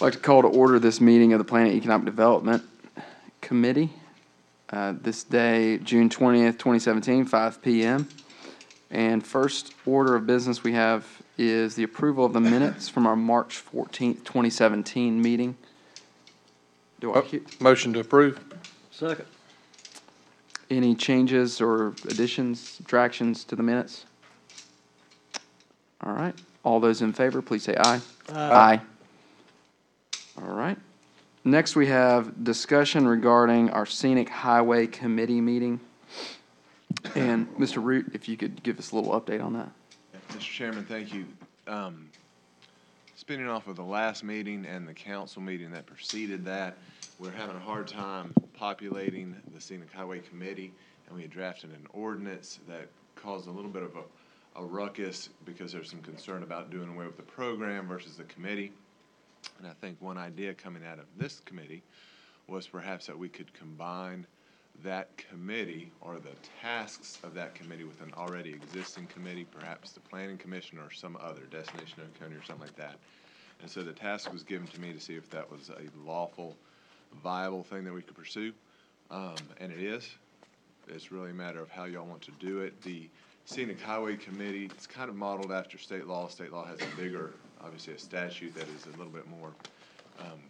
I'd like to call to order this meeting of the Planning and Economic Development Committee. This day, June 20th, 2017, 5 p.m. And first order of business we have is the approval of the minutes from our March 14th, 2017 meeting. Motion to approve. Second. Any changes or additions, subtractions to the minutes? All right. All those in favor, please say aye. Aye. All right. Next, we have discussion regarding our Scenic Highway Committee meeting. And Mr. Root, if you could give us a little update on that. Mr. Chairman, thank you. Spinning off of the last meeting and the council meeting that preceded that, we're having a hard time populating the Scenic Highway Committee, and we had drafted an ordinance that caused a little bit of a ruckus because there's some concern about doing away with the program versus the committee. And I think one idea coming out of this committee was perhaps that we could combine that committee or the tasks of that committee with an already existing committee, perhaps the Planning Commission or some other, Destination Oconee or something like that. And so the task was given to me to see if that was a lawful, viable thing that we could pursue. And it is. It's really a matter of how y'all want to do it. The Scenic Highway Committee, it's kind of modeled after state law. State law has a bigger, obviously a statute that is a little bit more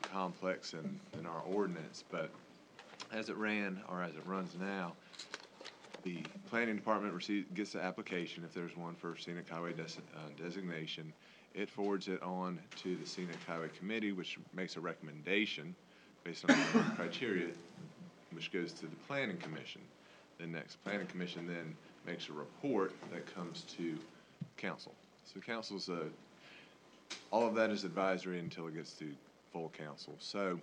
complex than our ordinance, but as it ran, or as it runs now, the planning department gets the application, if there's one for scenic highway designation. It forwards it on to the Scenic Highway Committee, which makes a recommendation based on the criteria, which goes to the Planning Commission. The next Planning Commission then makes a report that comes to council. So council's all of that is advisory until it gets to full council. So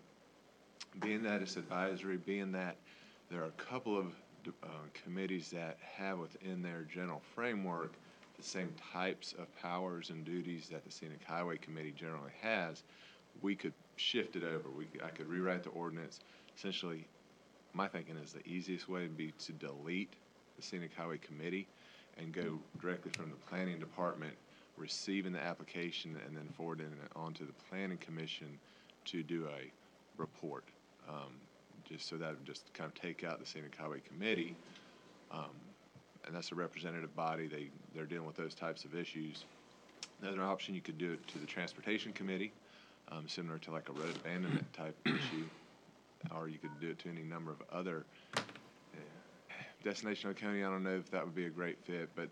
being that it's advisory, being that there are a couple of committees that have within their general framework the same types of powers and duties that the Scenic Highway Committee generally has, we could shift it over. I could rewrite the ordinance. Essentially, my thinking is the easiest way would be to delete the Scenic Highway Committee and go directly from the Planning Department receiving the application and then forwarding it on to the Planning Commission to do a report. Just so that would just kind of take out the Scenic Highway Committee, and that's a representative body. They're dealing with those types of issues. Another option, you could do it to the Transportation Committee, similar to like a road abandonment type issue, or you could do it to any number of other. Destination Oconee, I don't know if that would be a great fit, but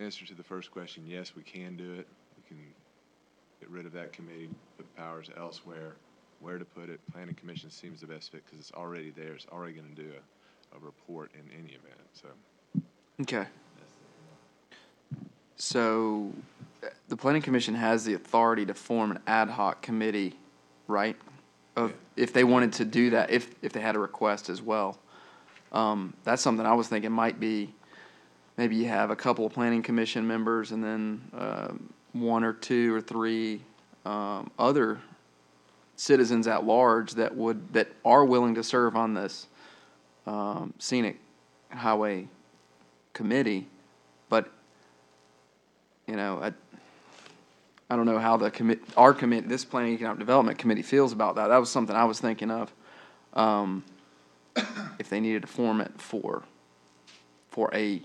answer to the first question, yes, we can do it. We can get rid of that committee, put powers elsewhere. Where to put it, Planning Commission seems the best fit because it's already there. It's already going to do a report in any event. So. Okay. So the Planning Commission has the authority to form an ad hoc committee, right? If they wanted to do that, if they had a request as well. That's something I was thinking might be, maybe you have a couple of Planning Commission members and then one or two or three other citizens at large that are willing to serve on this Scenic Highway Committee, but you know, I don't know how our committee, this Planning and Economic Development Committee, feels about that. That was something I was thinking of. If they needed to form it for a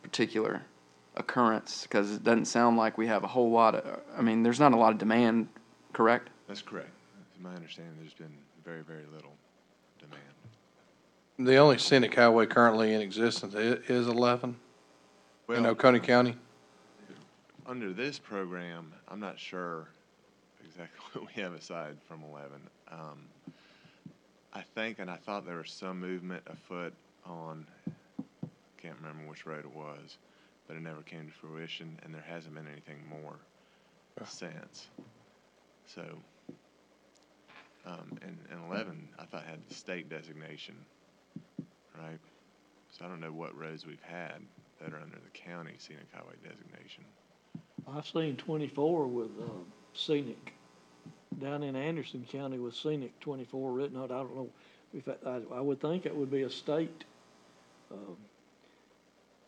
particular occurrence, because it doesn't sound like we have a whole lot of. I mean, there's not a lot of demand, correct? That's correct. My understanding, there's been very, very little demand. The only scenic highway currently in existence is 11 in Oconee County. Under this program, I'm not sure exactly what we have aside from 11. I think, and I thought there was some movement afoot on, can't remember which road it was, but it never came to fruition, and there hasn't been anything more since. So. And 11, I thought had the state designation, right? So I don't know what roads we've had that are under the county scenic highway designation. I've seen 24 with scenic down in Anderson County with scenic 24 written out. I don't know if I would think it would be a state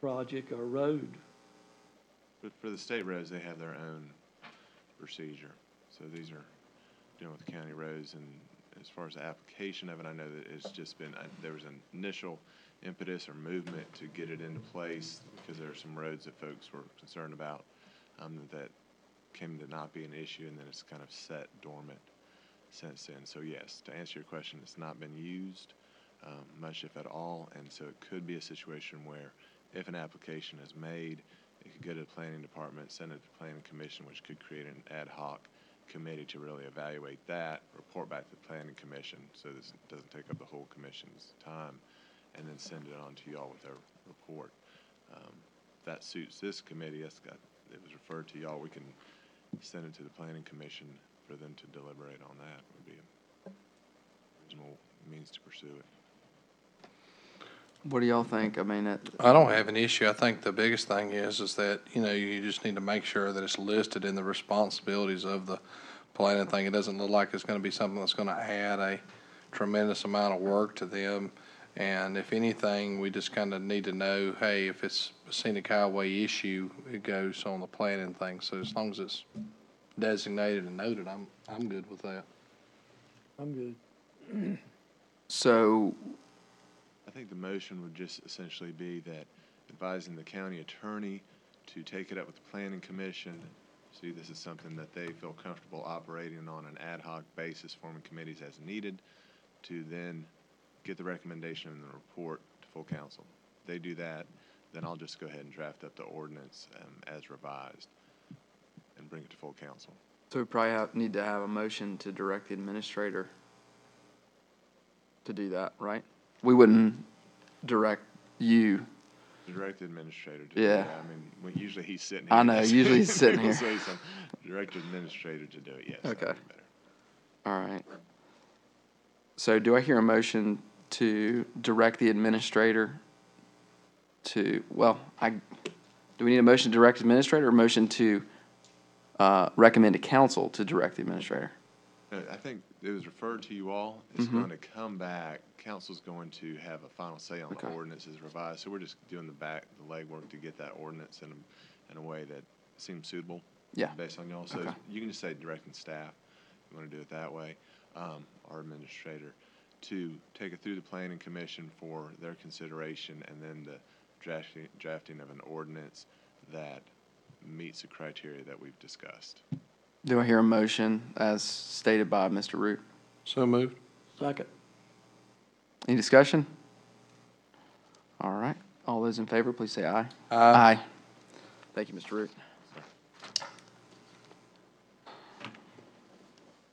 project or road. But for the state roads, they have their own procedure. So these are dealing with county roads, and as far as the application of it, I know that it's just been, there was an initial impetus or movement to get it into place because there are some roads that folks were concerned about that came to not be an issue, and then it's kind of sat dormant since then. So yes, to answer your question, it's not been used much, if at all, and so it could be a situation where if an application is made, it could go to the planning department, send it to the planning commission, which could create an ad hoc committee to really evaluate that, report back to the planning commission, so this doesn't take up the whole commission's time, and then send it on to y'all with their report. That suits this committee. It was referred to y'all. We can send it to the planning commission for them to deliberate on that. Would be a reasonable means to pursue it. What do y'all think? I mean, I don't have an issue. I think the biggest thing is that, you just need to make sure that it's listed in the responsibilities of the planning thing. It doesn't look like it's gonna be something that's gonna add a tremendous amount of work to them. And if anything, we just kind of need to know, hey, if it's a scenic highway issue, it goes on the planning thing. So as long as it's designated and noted, I'm good with that. I'm good. so I think the motion would just essentially be that advising the county attorney to take it up with the planning commission, see this is something that they feel comfortable operating on an ad hoc basis, forming committees as needed, to then get the recommendation and the report to full council. If they do that, then I'll just go ahead and draft up the ordinance as revised and bring it to full council. So we probably need to have a motion to direct the administrator to do that, right? We wouldn't direct you. Direct the administrator to Yeah. do that. I mean, usually he's sitting here. I know, usually he's sitting here. So direct the administrator to do it, yes. Okay. That would be better. All right. So do I hear a motion to direct the administrator to, do we need a motion to direct the administrator or a motion to recommend to council to direct the administrator? I think it was referred to you all. It's Mm-hmm. going to come back. Council's going to have a final say on the Okay. ordinance as revised. So we're just doing the legwork to get that ordinance in a way that seems suitable. Yeah. Based on y'all. So Okay. you can just say directing staff, if you want to do it that way, our administrator, to take it through the planning commission for their consideration, and then the drafting of an ordinance that meets the criteria that we've discussed. Do I hear a motion as stated by Mr. Root? So moved. Second. Any discussion? All right. All those in favor, please say aye. Aye. Thank you, Mr. Root.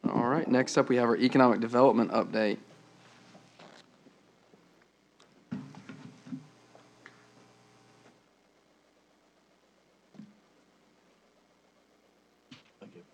All right, next up, we have our economic development update. Thank you.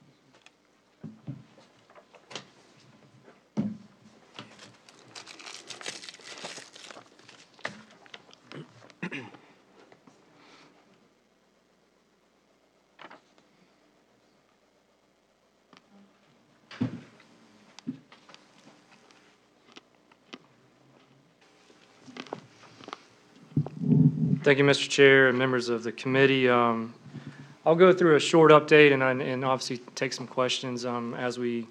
Thank you, Mr. Chair and members of the committee. I'll go through a short update and obviously take some questions as we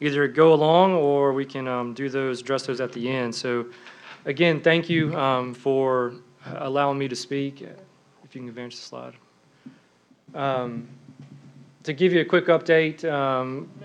either go along or we can address those at the end. So again, thank you for allowing me to speak. If you can advance the slide. To give you a quick update,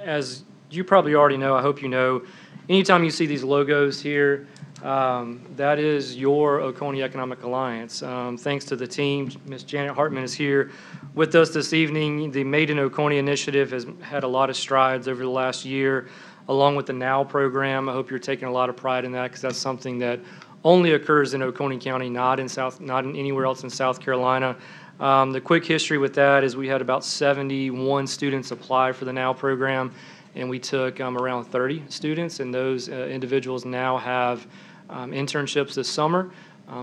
as you probably already know, I hope you know, anytime you see these logos here, that is your Oconee Economic Alliance. Thanks to the team, Ms. Janet Hartman is here with us this evening. The Made in Oconee initiative has had a lot of strides over the last year, along with the NOW program. I hope you're taking a lot of pride in that, because that's something that only occurs in Oconee County, not in anywhere else in South Carolina. The quick history with that is we had about 71 students apply for the NOW program, and we took around 30 students, and those individuals now have internships this summer.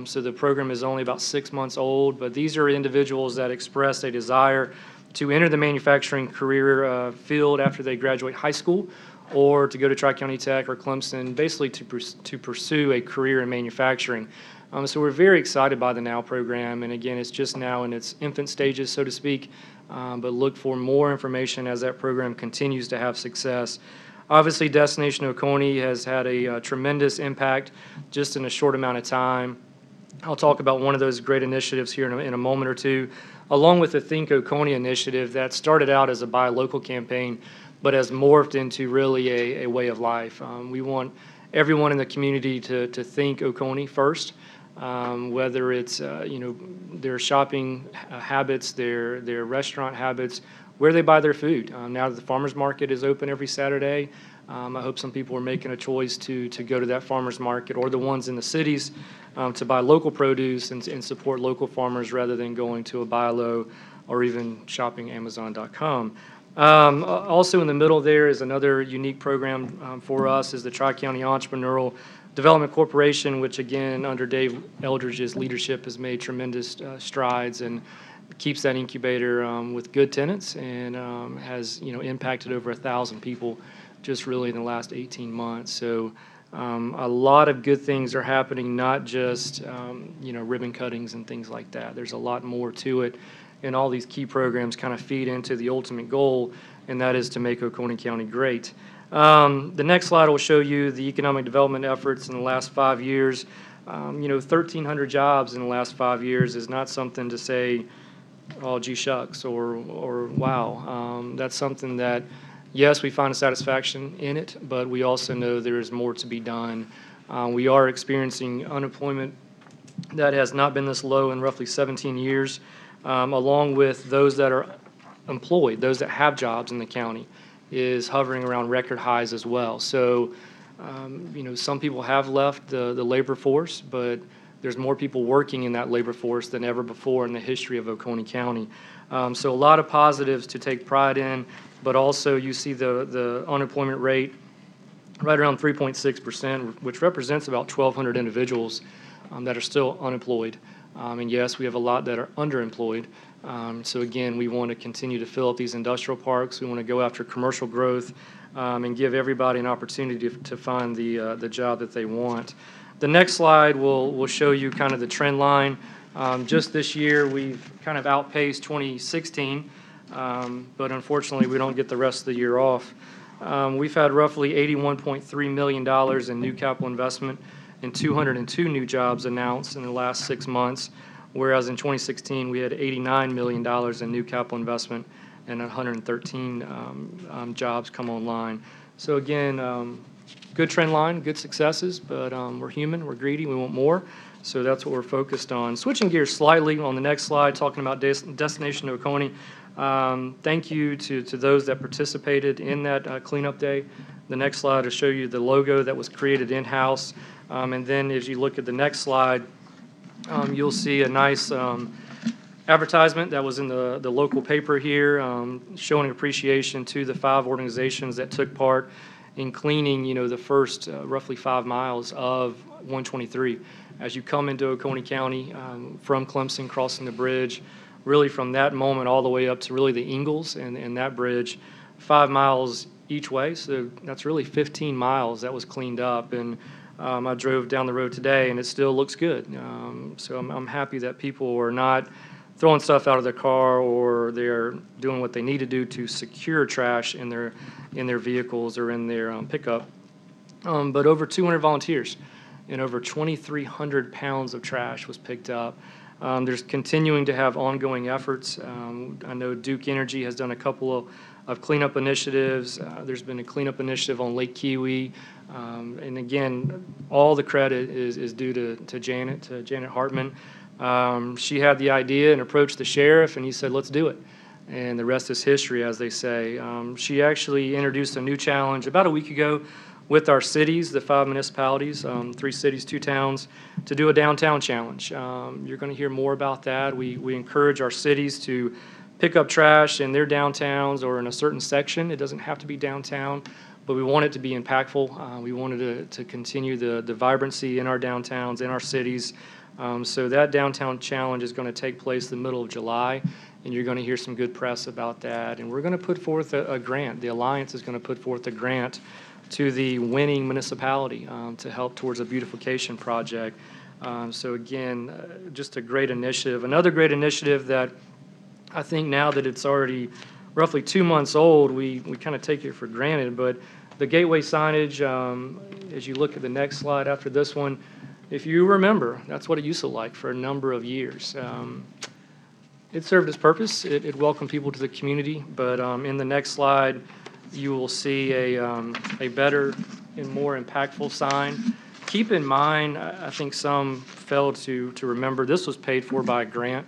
So the program is only about 6 months old, but these are individuals that expressed a desire to enter the manufacturing career field after they graduate high school, or to go to Tri-County Tech or Clemson, basically to pursue a career in manufacturing. So we're very excited by the NOW program, and again, it's just now in its infant stages, so to speak, but look for more information as that program continues to have success. Obviously, Destination Oconee has had a tremendous impact just in a short amount of time. I'll talk about one of those great initiatives here in a moment or two, along with the Think Oconee initiative that started out as a buy local campaign, but has morphed into really a way of life. We want everyone in the community to think Oconee first, whether it's their shopping habits, their restaurant habits, where they buy their food. Now that the farmers market is open every Saturday, I hope some people are making a choice to go to that farmers market, or the ones in the cities to buy local produce and support local farmers rather than going to a buy low or even shopping Amazon.com. Also in the middle there is another unique program for us is the Tri-County Entrepreneurial Development Corporation, which again under Dave Eldridge's leadership has made tremendous strides and keeps that incubator with good tenants and has impacted over 1,000 people just really in the last 18 months. So a lot of good things are happening, not just ribbon cuttings and things like that. There's a lot more to it, and all these key programs kind of feed into the ultimate goal, and that is to make Oconee County great. The next slide will show you the economic development efforts in the last 5 years. 1,300 jobs in the last 5 years is not something to say, oh, gee shucks, or wow. That's something that, yes, we find a satisfaction in it, but we also know there is more to be done. We are experiencing unemployment that has not been this low in roughly 17 years, along with those that are employed, those that have jobs in the county, is hovering around record highs as well. So, some people have left the labor force, but there's more people working in that labor force than ever before in the history of Oconee County. So a lot of positives to take pride in, but also you see the unemployment rate right around 3.6%, which represents about 1,200 individuals that are still unemployed. And yes, we have a lot that are underemployed. So again, we want to continue to fill up these industrial parks. We want to go after commercial growth and give everybody an opportunity to find the job that they want. The next slide will show you kind of the trend line. Just this year, we've kind of outpaced 2016, but unfortunately, we don't get the rest of the year off. We've had roughly $81.3 million in new capital investment and 202 new jobs announced in the last 6 months, whereas in 2016, we had $89 million in new capital investment and 113 jobs come online. So again, good trend line, good successes, but we're human, we're greedy, we want more. So that's what we're focused on. Switching gears slightly on the next slide, talking about Destination Oconee. Thank you to those that participated in that cleanup day. The next slide will show you the logo that was created in-house. And then as you look at the next slide, you'll see a nice advertisement that was in the local paper here, showing appreciation to the 5 organizations that took part in cleaning, the first roughly 5 miles of 123. As you come into Oconee County from Clemson, crossing the bridge, really from that moment all the way up to really the Ingalls and that bridge, 5 miles each way. So that's really 15 miles that was cleaned up. And I drove down the road today, and it still looks good. So I'm happy that people are not throwing stuff out of their car, or they're doing what they need to do to secure trash in their vehicles or in their pickup. But over 200 volunteers and over 2,300 pounds of trash was picked up. There's continuing to have ongoing efforts. I know Duke Energy has done a couple of cleanup initiatives. There's been a cleanup initiative on Lake Kiwi. And again, all the credit is due to Janet Hartman. She had the idea and approached the sheriff, and he said, let's do it. And the rest is history, as they say. She actually introduced a new challenge about a week ago with our cities, the 5 municipalities, 3 cities, 2 towns, to do a downtown challenge. You're going to hear more about that. We encourage our cities to pick up trash in their downtowns or in a certain section. It doesn't have to be downtown, but we want it to be impactful. We wanted to continue the vibrancy in our downtowns, in our cities. So that downtown challenge is going to take place the middle of July, and you're going to hear some good press about that. And we're going to put forth a grant. The Alliance is going to put forth a grant to the winning municipality to help towards a beautification project. So again, just a great initiative. Another great initiative that I think now that it's already roughly 2 months old, we kind of take it for granted. But the gateway signage, as you look at the next slide after this one, if you remember, that's what it used to look like for a number of years. It served its purpose. It welcomed people to the community. But in the next slide, you will see a better and more impactful sign. Keep in mind, I think some failed to remember, this was paid for by a grant.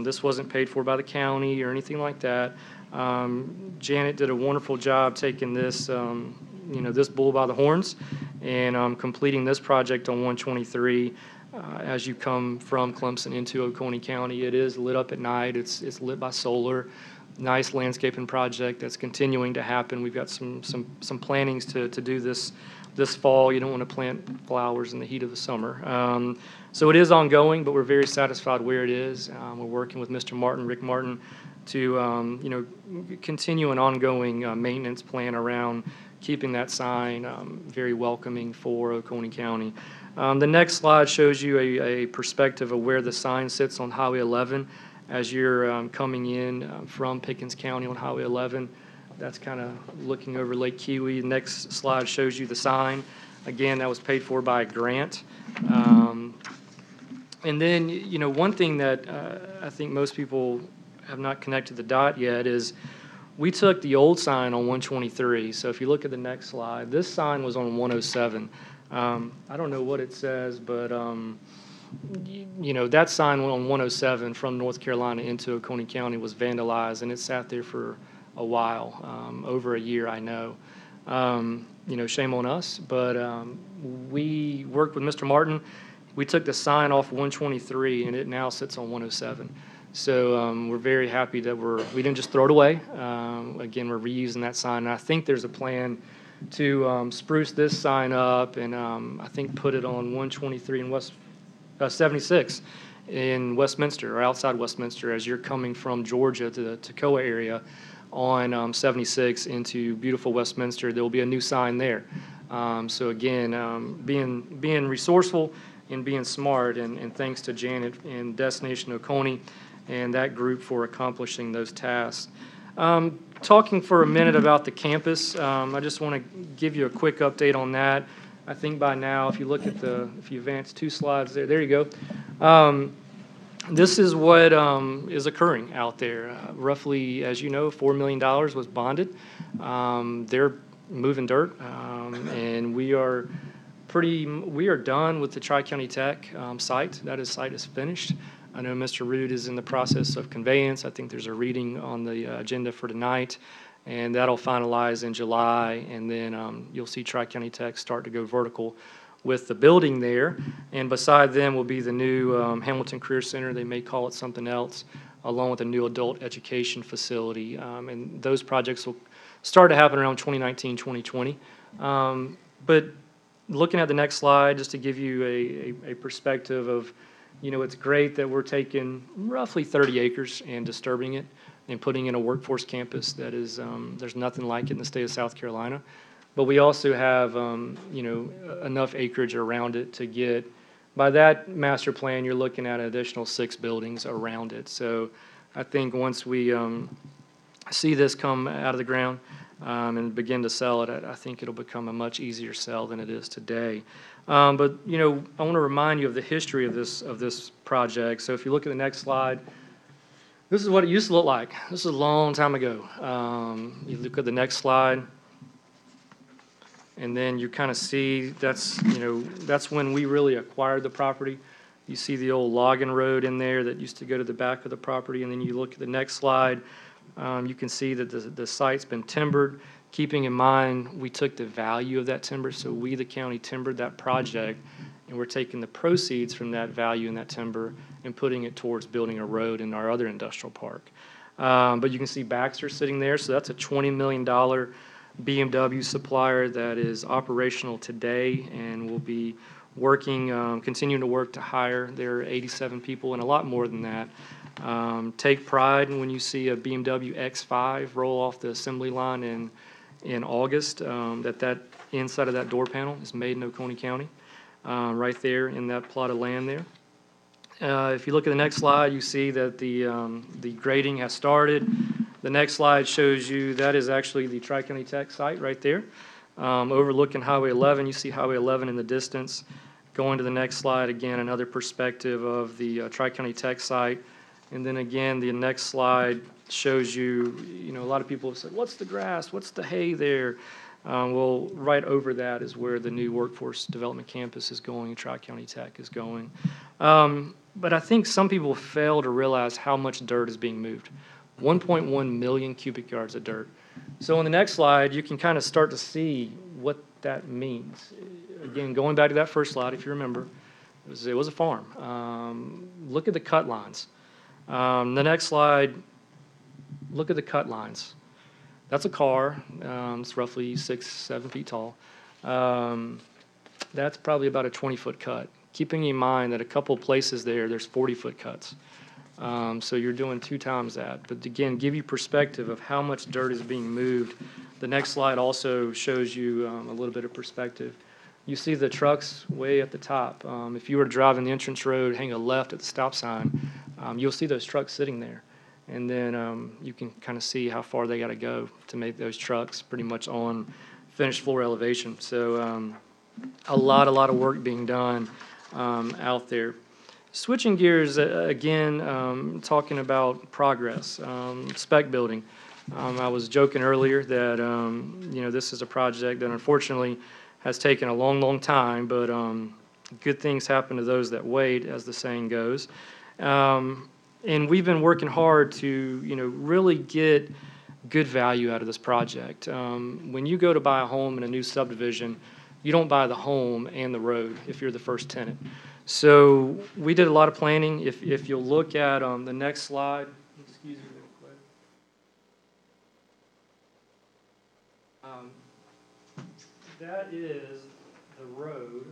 This wasn't paid for by the county or anything like that. Janet did a wonderful job taking this, this bull by the horns and completing this project on 123. As you come from Clemson into Oconee County, it is lit up at night. It's lit by solar. Nice landscaping project that's continuing to happen. We've got some plannings to do this fall. You don't want to plant flowers in the heat of the summer. So it is ongoing, but we're very satisfied where it is. We're working with Mr. Martin, Rick Martin, to continue an ongoing maintenance plan around keeping that sign very welcoming for Oconee County. The next slide shows you a perspective of where the sign sits on Highway 11 as you're coming in from Pickens County on Highway 11. That's kind of looking over Lake Kiwi. The next slide shows you the sign. Again, that was paid for by a grant. And then, one thing that I think most people have not connected the dot yet is we took the old sign on 123. So if you look at the next slide, this sign was on 107. I don't know what it says, but that sign on 107 from North Carolina into Oconee County was vandalized, and it sat there for a while, over a year, I know. Shame on us, but we worked with Mr. Martin. We took the sign off 123, and it now sits on 107. So we're very happy that we didn't just throw it away. Again, we're reusing that sign, and I think there's a plan to spruce this sign up and I think put it on 123 and 76 in Westminster or outside Westminster as you're coming from Georgia to the Toccoa area on 76 into beautiful Westminster. There will be a new sign there. So again, being resourceful and being smart, and thanks to Janet and Destination Oconee and that group for accomplishing those tasks. Talking for a minute about the campus, I just want to give you a quick update on that. I think by now, if you advance 2 slides there you go. This is what is occurring out there. Roughly, as you know, $4 million was bonded. They're moving dirt, and we are done with the Tri-County Tech site. That site is finished. I know Mr. Root is in the process of conveyance. I think there's a reading on the agenda for tonight, and that'll finalize in July, and then you'll see Tri-County Tech start to go vertical with the building there. And beside them will be the new Hamilton Career Center. They may call it something else, along with a new adult education facility. And those projects will start to happen around 2019, 2020. But looking at the next slide, just to give you a perspective of, it's great that we're taking roughly 30 acres and disturbing it and putting in a workforce campus that is, there's nothing like it in the state of South Carolina. But we also have, enough acreage around it to get, by that master plan, you're looking at an additional 6 buildings around it. So I think once we see this come out of the ground and begin to sell it, I think it'll become a much easier sell than it is today. But I want to remind you of the history of this project. So if you look at the next slide, this is what it used to look like. This is a long time ago. You look at the next slide, and then you kind of see that's when we really acquired the property. You see the old logging road in there that used to go to the back of the property, and then you look at the next slide. You can see that the site's been timbered. Keeping in mind, we took the value of that timber, so we, the county, timbered that project, and we're taking the proceeds from that value in that timber and putting it towards building a road in our other industrial park. But you can see Baxter sitting there, so that's a $20 million BMW supplier that is operational today and will be working, continuing to work to hire their 87 people and a lot more than that. Take pride when you see a BMW X5 roll off the assembly line in August, that inside of that door panel is made in Oconee County, right there in that plot of land there. If you look at the next slide, you see that the grading has started. The next slide shows you, that is actually the Tri-County Tech site right there. Overlooking Highway 11, you see Highway 11 in the distance. Going to the next slide, again, another perspective of the Tri-County Tech site. And then again, the next slide shows you, a lot of people have said, what's the grass, what's the hay there? Well, right over that is where the new Workforce Development Campus is going, Tri-County Tech is going. But I think some people fail to realize how much dirt is being moved. 1.1 million cubic yards of dirt. So on the next slide, you can kind of start to see what that means. Again, going back to that first slide, if you remember, it was a farm. Look at the cut lines. The next slide, look at the cut lines. That's a car. It's roughly 6-7 feet tall. That's probably about a 20-foot cut. Keeping in mind that a couple places there's 40-foot cuts. So you're doing 2 times that. But again, give you perspective of how much dirt is being moved. The next slide also shows you a little bit of perspective. You see the trucks way at the top. If you were to drive in the entrance road, hang a left at the stop sign, you'll see those trucks sitting there. And then you can kind of see how far they got to go to make those trucks pretty much on finished floor elevation. So a lot of work being done out there. Switching gears again, talking about progress, spec building. I was joking earlier that this is a project that unfortunately has taken a long time, but good things happen to those that wait, as the saying goes. And we've been working hard to really get good value out of this project. When you go to buy a home in a new subdivision, you don't buy the home and the road if you're the first tenant. So we did a lot of planning. If you'll look at the next slide, excuse me real quick. That is the road.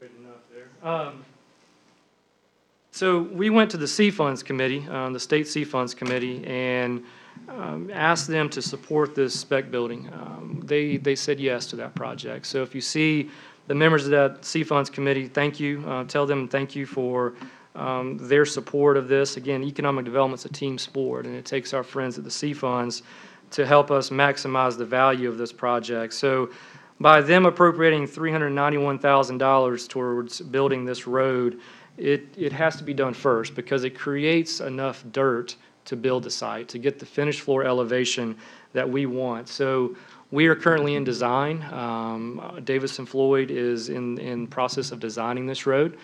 Good enough there. So we went to the C Funds Committee, the State C Funds Committee, and asked them to support this spec building. They said yes to that project. So if you see the members of that C Funds Committee, thank you. Tell them thank you for their support of this. Again, economic development's a team sport, and it takes our friends at the C Funds to help us maximize the value of this project. So by them appropriating $391,000 towards building this road, it has to be done first because it creates enough dirt to build the site, to get the finished floor elevation that we want. So we are currently in design. Davis and Floyd is in process of designing this road.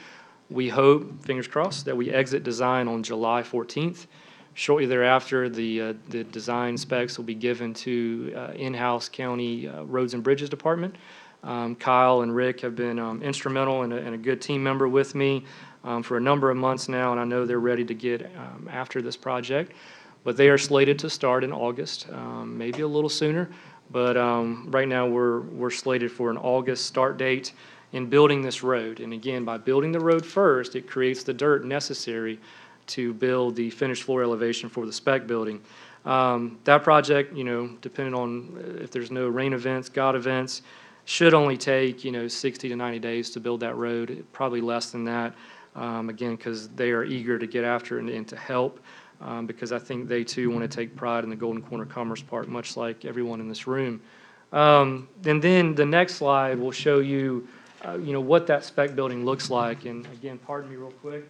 We hope, fingers crossed, that we exit design on July 14th. Shortly thereafter, the design specs will be given to in-house county roads and bridges department. Kyle and Rick have been instrumental and a good team member with me for a number of months now, and I know they're ready to get after this project. But they are slated to start in August, maybe a little sooner. But right now we're slated for an August start date in building this road. And again, by building the road first, it creates the dirt necessary to build the finished floor elevation for the spec building. That project, depending on if there's no rain events, God events, should only take 60 to 90 days to build that road, probably less than that. Again, because they are eager to get after it and to help, because I think they too want to take pride in the Golden Corner Commerce Park, much like everyone in this room. And then the next slide will show you, what that spec building looks like. And again, pardon me real quick.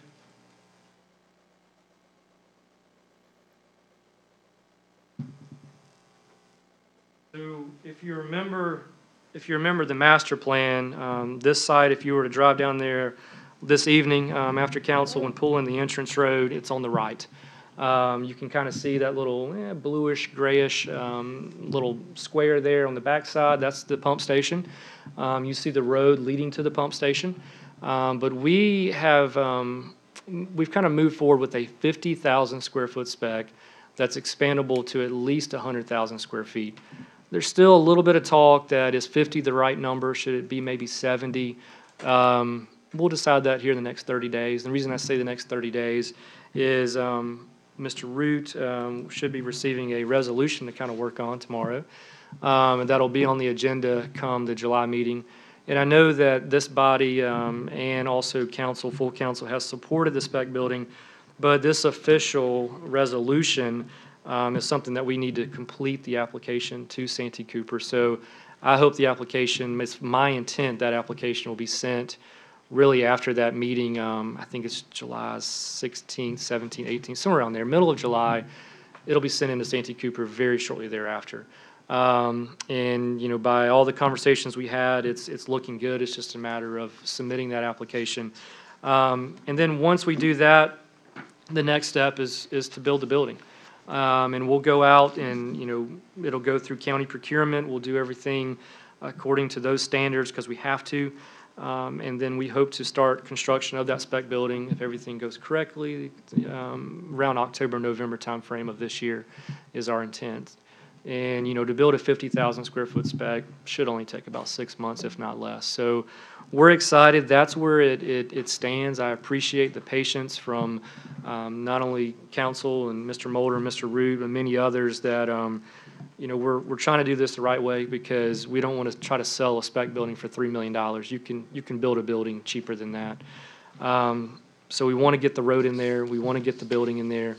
So if you remember the master plan, this site, if you were to drive down there this evening after council and pull in the entrance road, it's on the right. You can kind of see that little bluish, grayish little square there on the backside. That's the pump station. You see the road leading to the pump station. But we've kind of moved forward with a 50,000 square foot spec that's expandable to at least 100,000 square feet. There's still a little bit of talk that is 50 the right number? Should it be maybe 70? We'll decide that here in the next 30 days. The reason I say the next 30 days is Mr. Root should be receiving a resolution to kind of work on tomorrow. And that'll be on the agenda come the July meeting. And I know that this body and also council, full council, has supported the spec building, but this official resolution is something that we need to complete the application to Santee Cooper. So I hope the application, it's my intent that application will be sent really after that meeting. I think it's July 16th, 17th, 18th, somewhere around there, middle of July. It'll be sent into Santee Cooper very shortly thereafter. And, you know, by all the conversations we had, it's looking good. It's just a matter of submitting that application. And then once we do that, the next step is to build the building. And we'll go out and, you know, it'll go through county procurement. We'll do everything according to those standards because we have to. And then we hope to start construction of that spec building, if everything goes correctly, around October, November timeframe of this year is our intent. And, you know, to build a 50,000 square foot spec should only take about 6 months, if not less. So we're excited. That's where it stands. I appreciate the patience from not only council and Mr. Mulder and Mr. Root, but many others that, you know, we're trying to do this the right way because we don't want to try to sell a spec building for $3 million. You can build a building cheaper than that. So we want to get the road in there. We want to get the building in there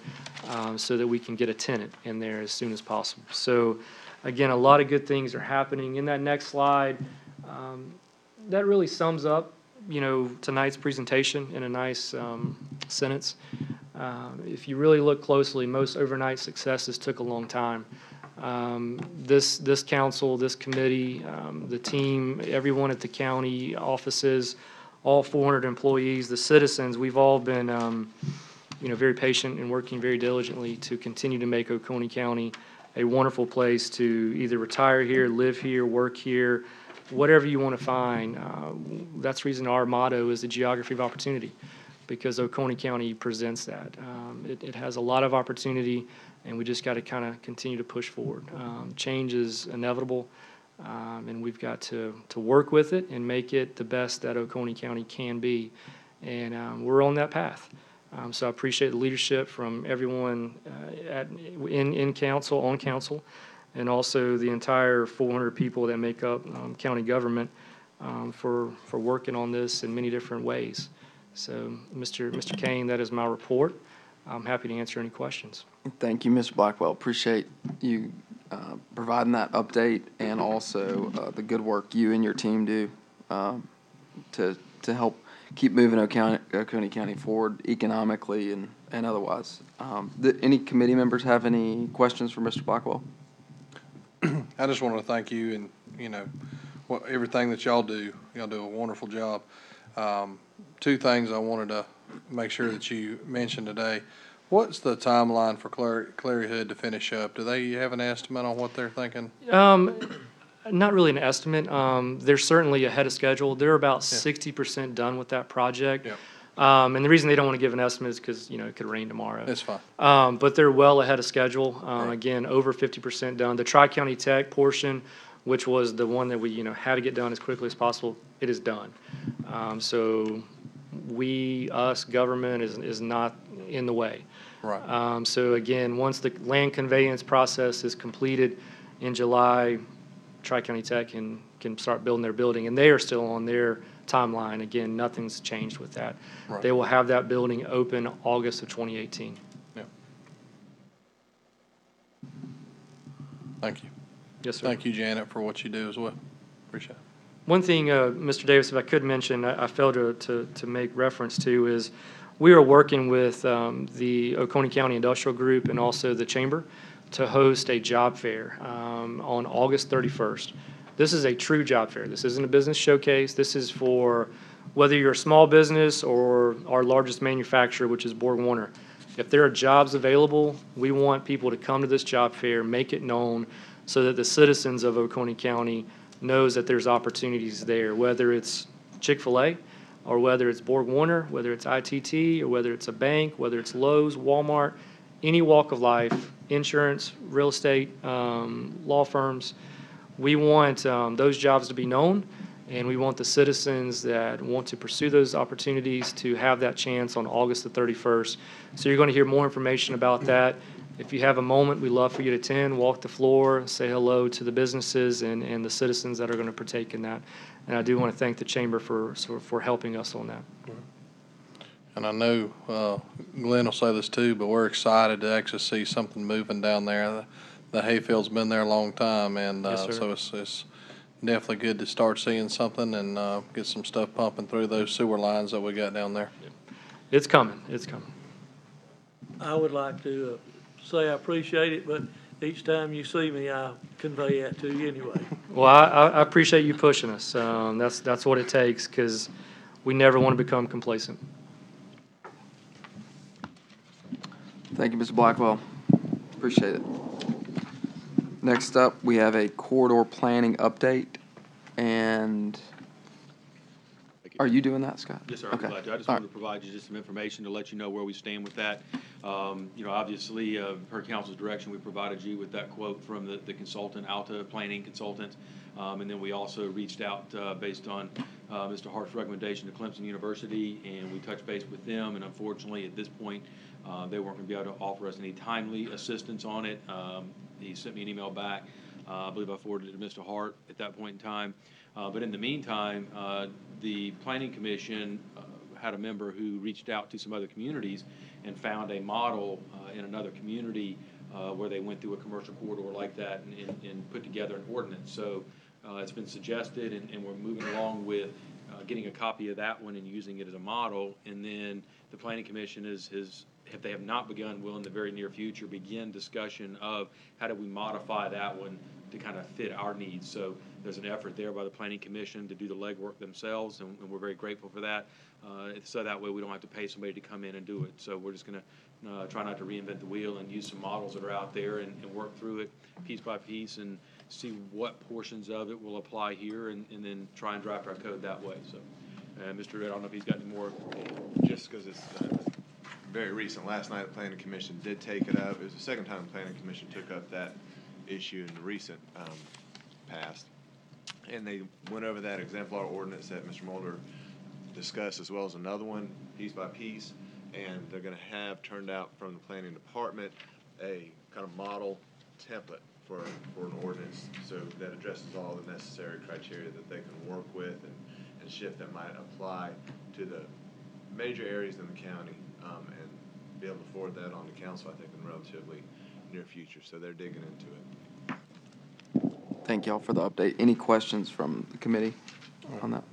so that we can get a tenant in there as soon as possible. So again, a lot of good things are happening. In that next slide, that really sums up, you know, tonight's presentation in a nice sentence. If you really look closely, most overnight successes took a long time. This council, this committee, the team, everyone at the county offices, all 400 employees, the citizens, we've all been, you know, very patient and working very diligently to continue to make Oconee County a wonderful place to either retire here, live here, work here, whatever you want to find. That's the reason our motto is the geography of opportunity, because Oconee County presents that. It has a lot of opportunity, and we just got to kind of continue to push forward. Change is inevitable. And we've got to work with it and make it the best that Oconee County can be. And we're on that path. So I appreciate the leadership from everyone in council, on council, and also the entire 400 people that make up county government for working on this in many different ways. So, Mr. Kane, that is my report. I'm happy to answer any questions. Thank you, Mr. Blackwell. Appreciate you providing that update and also the good work you and your team do to help keep moving Oconee County forward economically and otherwise. Any committee members have any questions for Mr. Blackwell? I just want to thank you and, you know, everything that y'all do. Y'all do a wonderful job. Two things I wanted to make sure that you mentioned today. What's the timeline for Clary Hood to finish up? Do they have an estimate on what they're thinking? Not really an estimate. They're certainly ahead of schedule. They're about 60% done with that project. Yeah. And the reason they don't want to give an estimate is because, you know, it could rain tomorrow. That's fine. But they're well ahead of schedule. Right. Again, over 50% done. The Tri-County Tech portion, which was the one that we, you know, had to get done as quickly as possible, it is done. So us, government is not in the way. Right. So again, once the land conveyance process is completed in July, Tri-County Tech can start building their building, and they are still on their timeline. Again, nothing's changed with that. Right. They will have that building open August of 2018. Yeah. Thank you. Yes, sir. Thank you, Janet, for what you do as well. Appreciate it. One thing, Mr. Davis, if I could mention, I failed to make reference to is we are working with the Oconee County Industrial Group and also the Chamber to host a job fair on August 31st. This is a true job fair. This isn't a business showcase. This is for whether you're a small business or our largest manufacturer, which is Borg Warner. If there are jobs available, we want people to come to this job fair, make it known so that the citizens of Oconee County knows that there's opportunities there, whether it's Chick-fil-A or whether it's Borg Warner, whether it's ITT or whether it's a bank, whether it's Lowe's, Walmart, any walk of life, insurance, real estate, law firms. We want those jobs to be known, and we want the citizens that want to pursue those opportunities to have that chance on August the 31st. So you're going to hear more information about that If you have a moment, we'd love for you to attend, walk the floor, say hello to the businesses and the citizens that are going to partake in that. And I do want to thank the chamber for helping us on that. And I know Glenn will say this too, but we're excited to actually see something moving down there. The hayfield's been there a long time, and Yes, sir. so it's definitely good to start seeing something and get some stuff pumping through those sewer lines that we got down there. It's coming. It's coming. I would like to say I appreciate it, but each time you see me, I convey that to you anyway. Well, I appreciate you pushing us. That's what it takes, because we never want to become complacent. Thank you, Mr. Blackwell. Appreciate it. Next up, we have a corridor planning update, and are you doing that, Scott? Yes, sir, I'd be Okay. glad to. I just All wanted to provide you just some information to let you know where we stand with that. Obviously, per council's direction, we provided you with that quote from the consultant, Alta Planning Consultant. And then we also reached out based on Mr. Hart's recommendation to Clemson University, and we touched base with them. And unfortunately, at this point, they weren't going to be able to offer us any timely assistance on it. He sent me an email back. I believe I forwarded it to Mr. Hart at that point in time. But in the meantime, the Planning Commission had a member who reached out to some other communities and found a model in another community where they went through a commercial corridor like that and put together an ordinance. So it's been suggested, and we're moving along with getting a copy of that one and using it as a model. And then the Planning Commission is if they have not begun, will in the very near future begin discussion of how do we modify that one to kind of fit our needs. So there's an effort there by the Planning Commission to do the legwork themselves, and we're very grateful for that. So that way we don't have to pay somebody to come in and do it. So we're just going to try not to reinvent the wheel and use some models that are out there and work through it piece by piece and see what portions of it will apply here and then try and draft our code that way. So, Mr. Red, I don't know if he's got any more. Just because it's very recent, last night the Planning Commission did take it up. It was the second time the Planning Commission took up that issue in the recent past. And they went over that exemplar ordinance that Mr. Mulder discussed, as well as another one, piece by piece. And they're going to have turned out from the Planning Department a kind of model template for an ordinance, so that addresses all the necessary criteria that they can work with and shift that might apply to the major areas in the county, and be able to forward that on to council, I think, in the relatively near future. So they're digging into it. Thank y'all for the update. Any questions from the committee on that?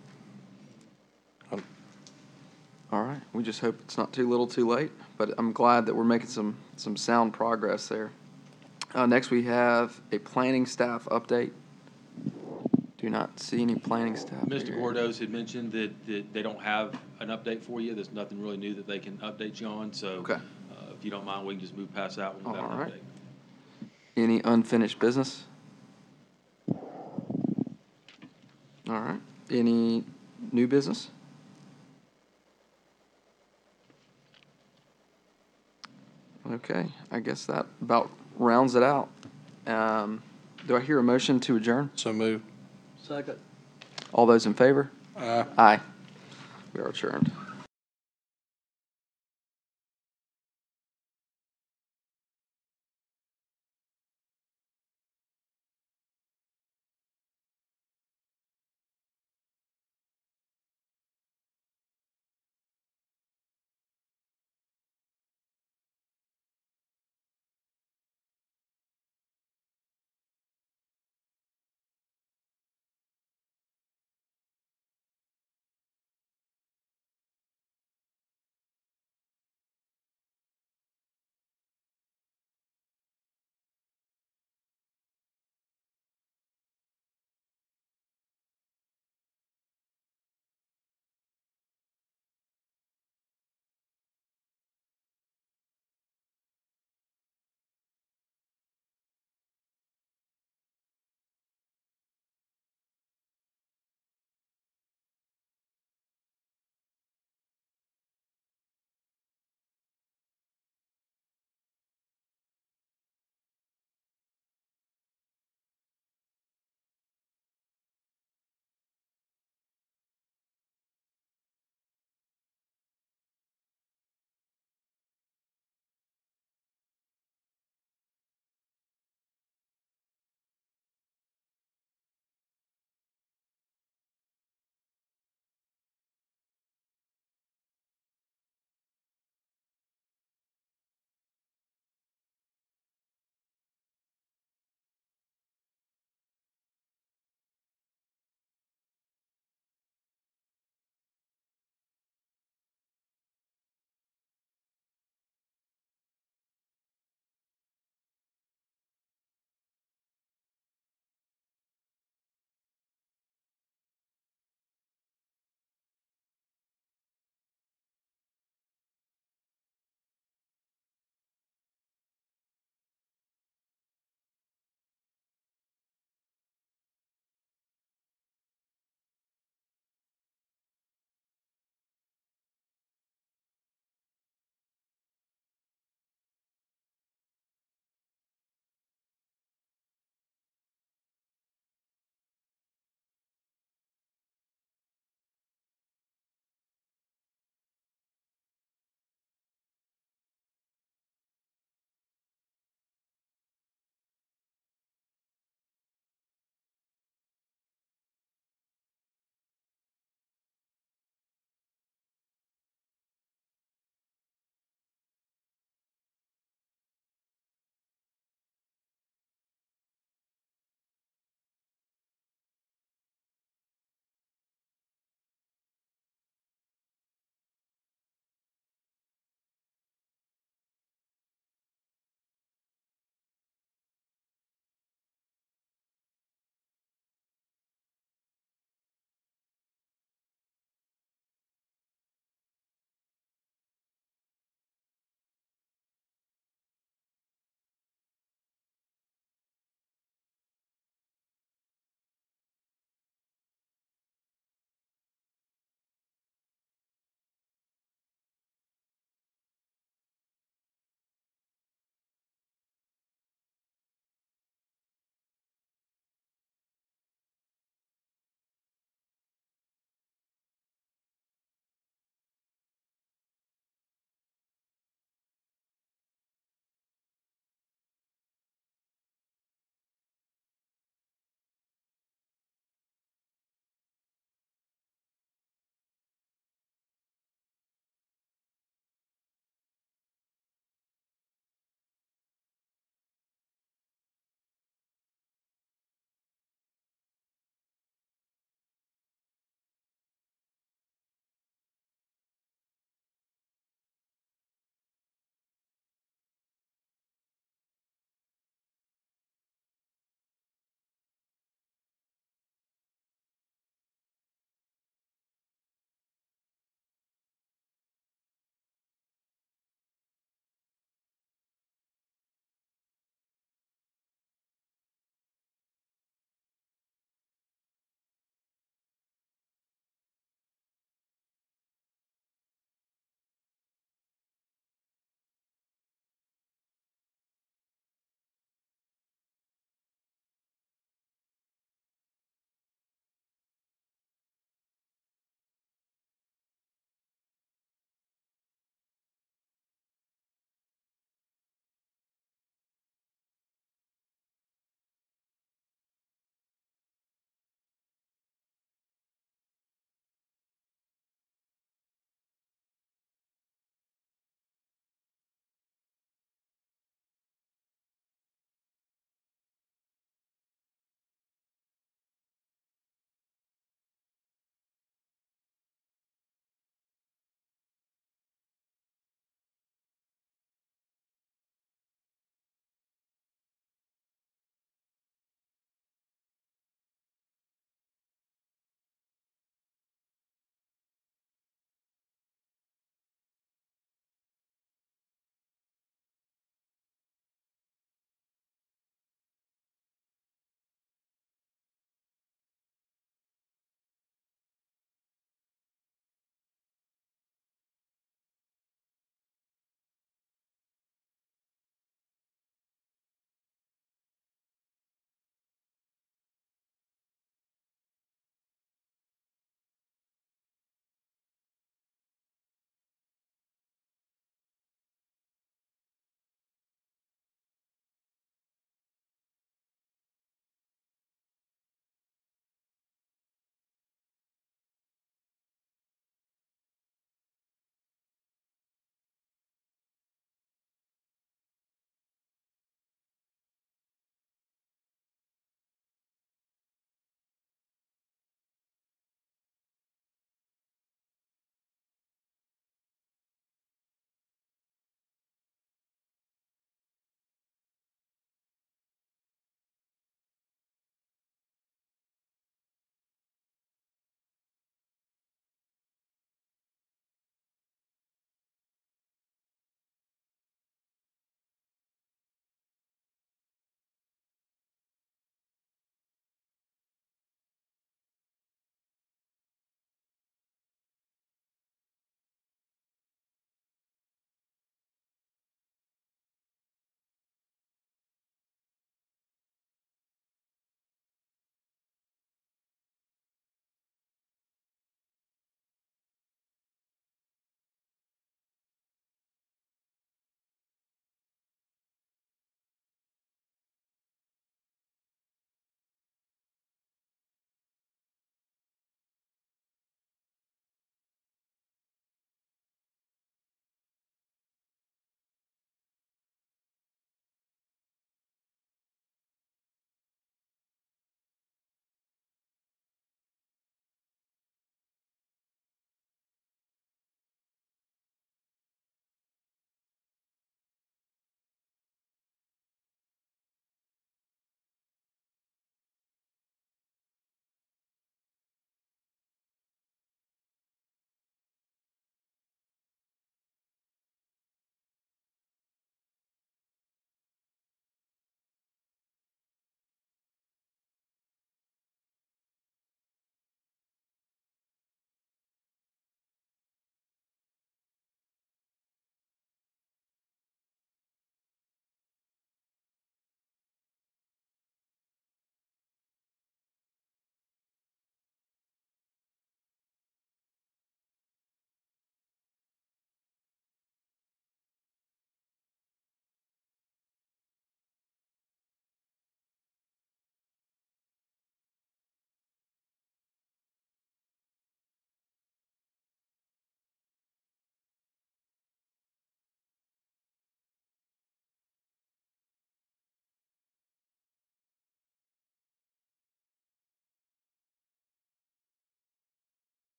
All right, we just hope it's not too little too late, but I'm glad that we're making some sound progress there. Next, we have a planning staff update. Do not see any planning staff. Mr. here. Gordos had mentioned that they don't have an update for you. There's nothing really new that they can update you on. So Okay. if you don't mind, we can just move past that one without All an right. update. Any unfinished business? All right. Any new business? Okay, I guess that about rounds it out. Do I hear a motion to adjourn? So move. Second. All those in favor? Aye. Aye. We are adjourned.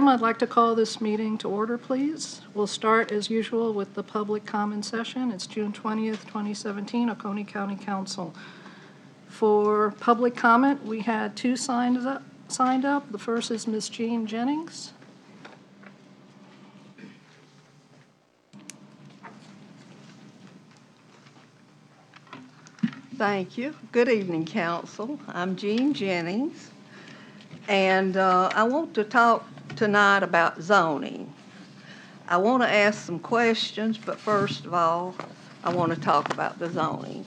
I'd like to call this meeting to order, please. We'll start, as usual, with the public comment session. It's June 20th, 2017, Oconee County Council. For public comment, we had two signed up. The first is Ms. Jean Jennings. Thank you. Good evening, council. I'm Jean Jennings, and I want to talk tonight about zoning. I want to ask some questions, but first of all, I want to talk about the zoning.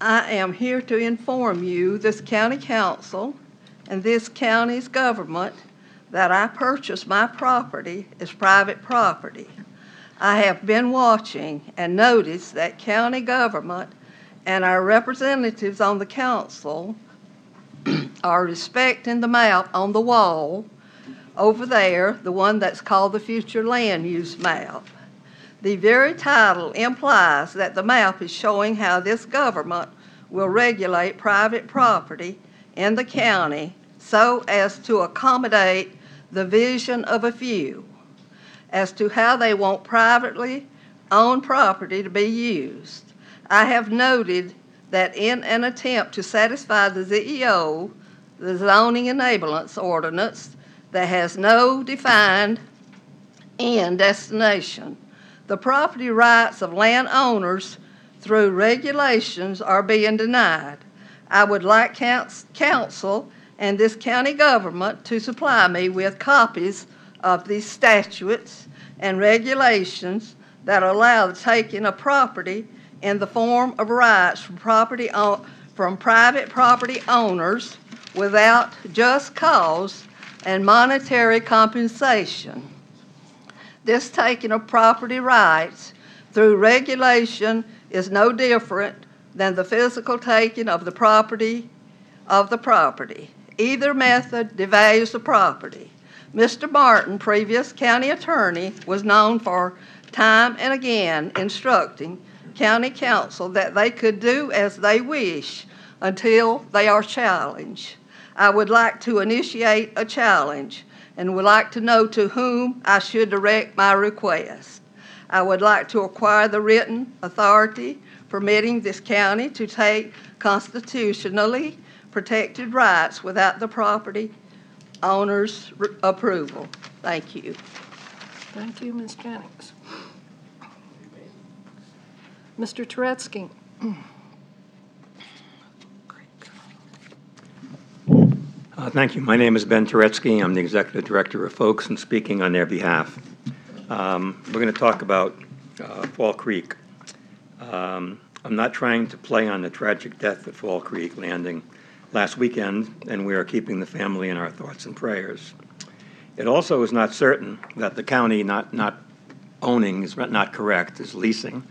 I am here to inform you, this county council, and this county's government, that I purchased my property as private property. I have been watching and noticed that county government and our representatives on the council are respecting the map on the wall over there, the one that's called the future land use map. The very title implies that the map is showing how this government will regulate private property in the county so as to accommodate the vision of a few as to how they want privately owned property to be used. I have noted that in an attempt to satisfy the ZEO, the zoning enablement ordinance, that has no defined end destination, the property rights of landowners through regulations are being denied. I would like council and this county government to supply me with copies of these statutes and regulations that allow the taking of property in the form of rights from private property owners without just cause and monetary compensation. This taking of property rights through regulation is no different than the physical taking of the property. Either method devalues the property. Mr. Martin, previous county attorney, was known for time and again instructing county council that they could do as they wish until they are challenged. I would like to initiate a challenge and would like to know to whom I should direct my request. I would like to acquire the written authority permitting this county to take constitutionally protected rights without the property owner's approval. Thank you. Thank you, Ms. Jennings. Mr. Turetsky. Thank you. My name is Ben Turetsky. I'm the Executive Director of Folks and speaking on their behalf. We're going to talk about Fall Creek. I'm not trying to play on the tragic death at Fall Creek Landing last weekend, and we are keeping the family in our thoughts and prayers. It also is not certain that the county not owning is not correct, is leasing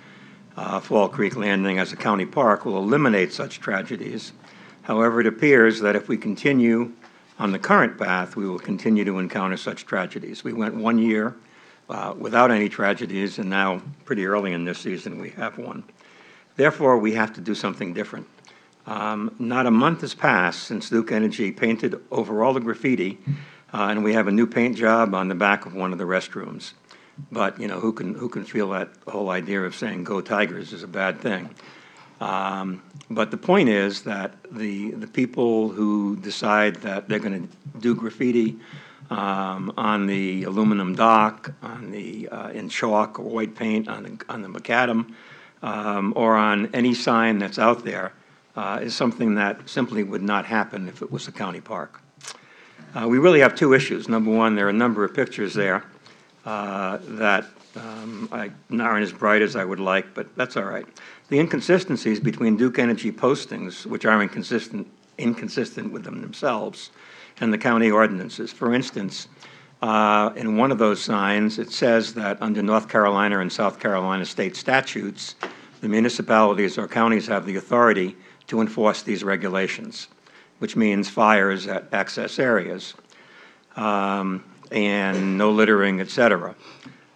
Fall Creek Landing as a county park will eliminate such tragedies. However, it appears that if we continue on the current path, we will continue to encounter such tragedies. We went 1 year without any tragedies, and now pretty early in this season we have one. Therefore, we have to do something different. Not a month has passed since Duke Energy painted over all the graffiti, and we have a new paint job on the back of one of the restrooms. But, you know, who can feel that whole idea of saying "Go Tigers" is a bad thing? But the point is that the people who decide that they're going to do graffiti on the aluminum dock, on the in chalk or white paint on the macadam, or on any sign that's out there, is something that simply would not happen if it was a county park. We really have two issues. Number one, there are a number of pictures there that aren't as bright as I would like, but that's all right. The inconsistencies between Duke Energy postings, which are inconsistent with them themselves, and the county ordinances. For instance, in one of those signs, it says that under North Carolina and South Carolina state statutes, the municipalities or counties have the authority to enforce these regulations, which means fires at access areas, and no littering, et cetera.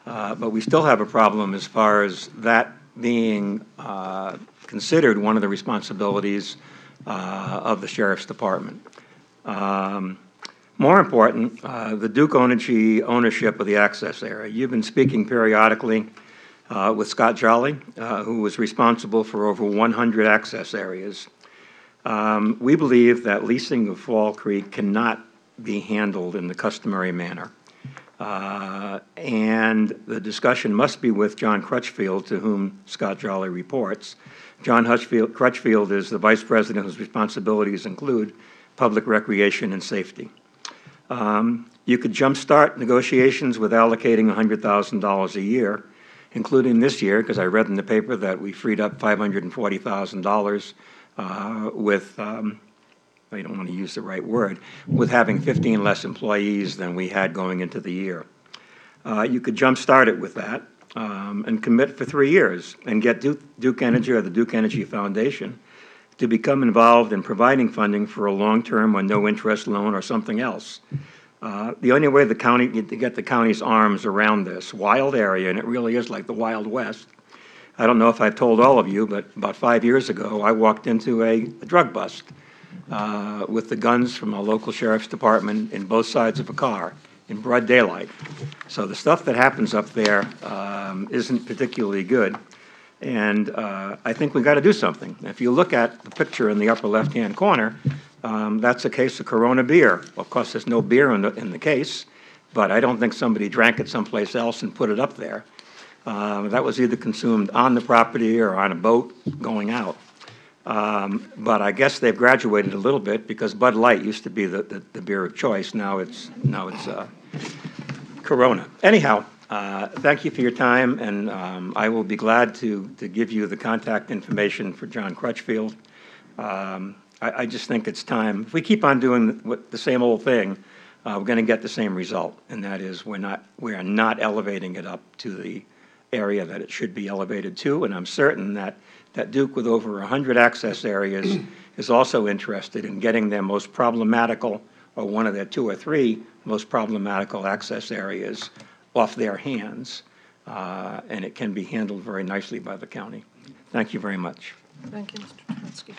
But we still have a problem as far as that being considered one of the responsibilities of the Sheriff's Department. More important, the Duke Energy ownership of the access area. You've been speaking periodically with Scott Jolly, who was responsible for over 100 access areas. We believe that leasing of Fall Creek cannot be handled in the customary manner. And the discussion must be with John Crutchfield, to whom Scott Jolly reports. John Crutchfield is the vice president whose responsibilities include public recreation and safety. You could jumpstart negotiations with allocating $100,000 a year, including this year, because I read in the paper that we freed up $540,000 with, I don't want to use the right word, with having 15 less employees than we had going into the year. You could jumpstart it with that and commit for 3 years and get Duke Energy or the Duke Energy Foundation to become involved in providing funding for a long-term or no-interest loan or something else. The only way the county, to get the county's arms around this wild area, and it really is like the Wild West. I don't know if I've told all of you, but about 5 years ago, I walked into a drug bust with the guns from a local sheriff's department in both sides of a car in broad daylight. So the stuff that happens up there isn't particularly good. And I think we've got to do something. If you look at the picture in the upper left-hand corner, that's a case of Corona beer. Of course, there's no beer in the case, but I don't think somebody drank it someplace else and put it up there. That was either consumed on the property or on a boat going out. But I guess they've graduated a little bit, because Bud Light used to be the beer of choice. Now it's Corona. Anyhow, thank you for your time, and I will be glad to give you the contact information for John Crutchfield. I just think it's time. If we keep on doing the same old thing, we're going to get the same result, and that is we are not elevating it up to the area that it should be elevated to. And I'm certain that Duke, with over 100 access areas, is also interested in getting their most problematical, or one of their 2 or 3 most problematical access areas off their hands, and it can be handled very nicely by the county. Thank you very much. Thank you, Mr. Turetsky.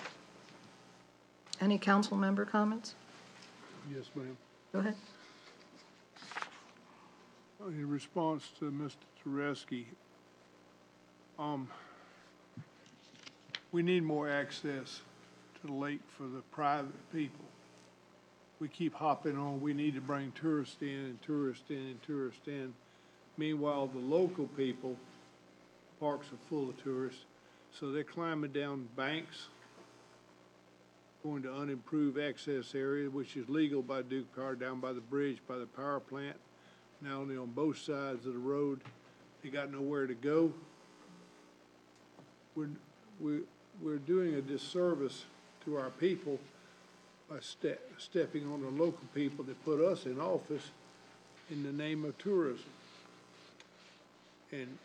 Any council member comments? Yes, ma'am. Go ahead. In response to Mr. Turetsky, we need more access to the lake for the private people. We keep hopping on, we need to bring tourists in and tourists in and tourists in. Meanwhile, the local people, parks are full of tourists, so they're climbing down banks, going to unimproved access area, which is legal by Duke Power, down by the bridge, by the power plant. Now they're on both sides of the road. They got nowhere to go. We're doing a disservice to our people by stepping on the local people that put us in office in the name of tourism. And,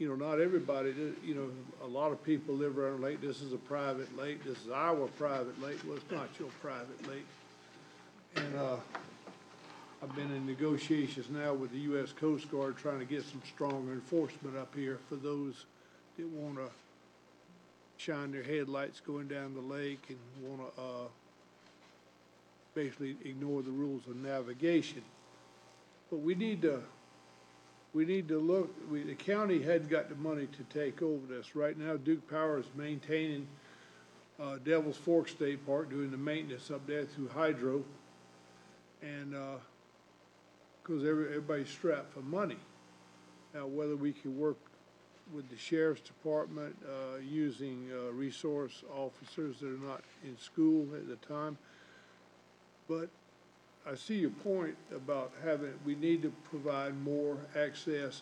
you know, not everybody, you know, a lot of people live around the lake. This is a private lake. This is our private lake. Well, it's not your private lake. And I've been in negotiations now with the U.S. Coast Guard trying to get some stronger enforcement up here for those that want to shine their headlights going down the lake and want to basically ignore the rules of navigation. But we need to look, the county hadn't got the money to take over this. Right now, Duke Power is maintaining Devil's Fork State Park, doing the maintenance up there through hydro, and because everybody's strapped for money. Now, whether we can work with the sheriff's department using resource officers that are not in school at the time, but I see your point about we need to provide more access.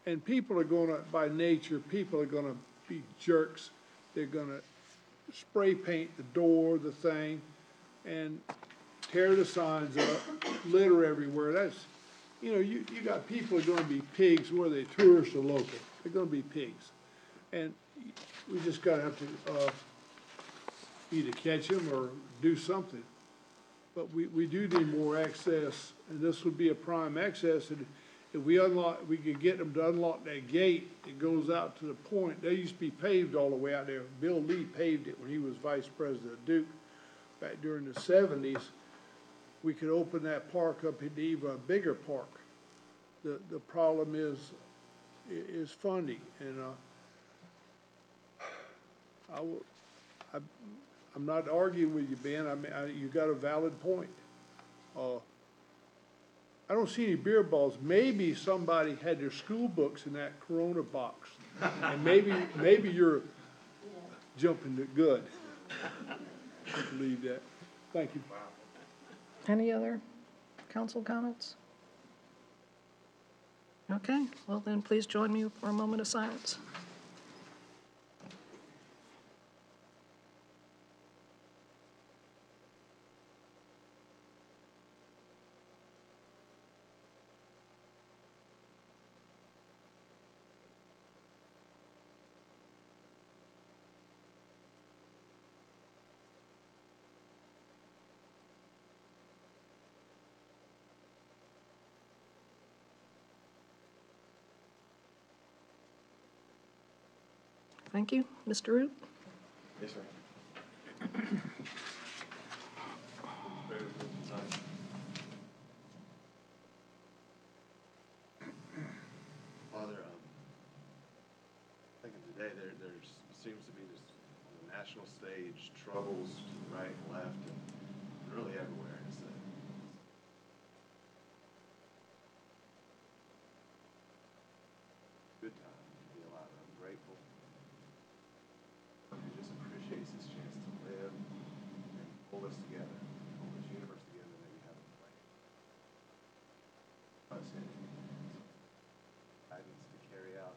And people are gonna, by nature, people are gonna be jerks. They're gonna spray paint the door, the thing, and tear the signs up, litter everywhere. That's, you know, you got people who are gonna be pigs, whether they're tourists or local. They're gonna be pigs. And we just gotta have to either catch them or do something. But we do need more access, and this would be a prime access. And if we could get them to unlock that gate, it goes out to the point. They used to be paved all the way out there. Bill Lee paved it when he was vice president of Duke back during the 70s. we could open that park up into even a bigger park. The problem is funding, and, I'm not arguing with you, Ben. I mean, you got a valid point. I don't see any beer balls. Maybe somebody had their school books in that Corona box. And maybe you're jumping it good. I believe that. Thank you. Any other council comments? Okay, well then, please join me for a moment of silence. Thank you. Mr. Root? Yes, sir. Father, thinking today there seems to be this on the national stage troubles to the right and left and really everywhere. It's a good time to be alive. I'm grateful. He just appreciates this chance to live and pull us together, pull this universe together that we have a plan. Us in guidance to carry out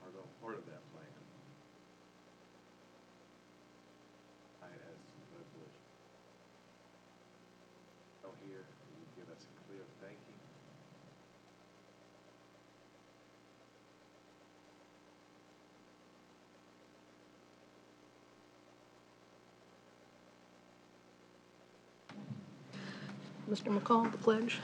our little part of that plan. I, as the village, out here, you give us a clear thank you. Mr. McCall, the pledge.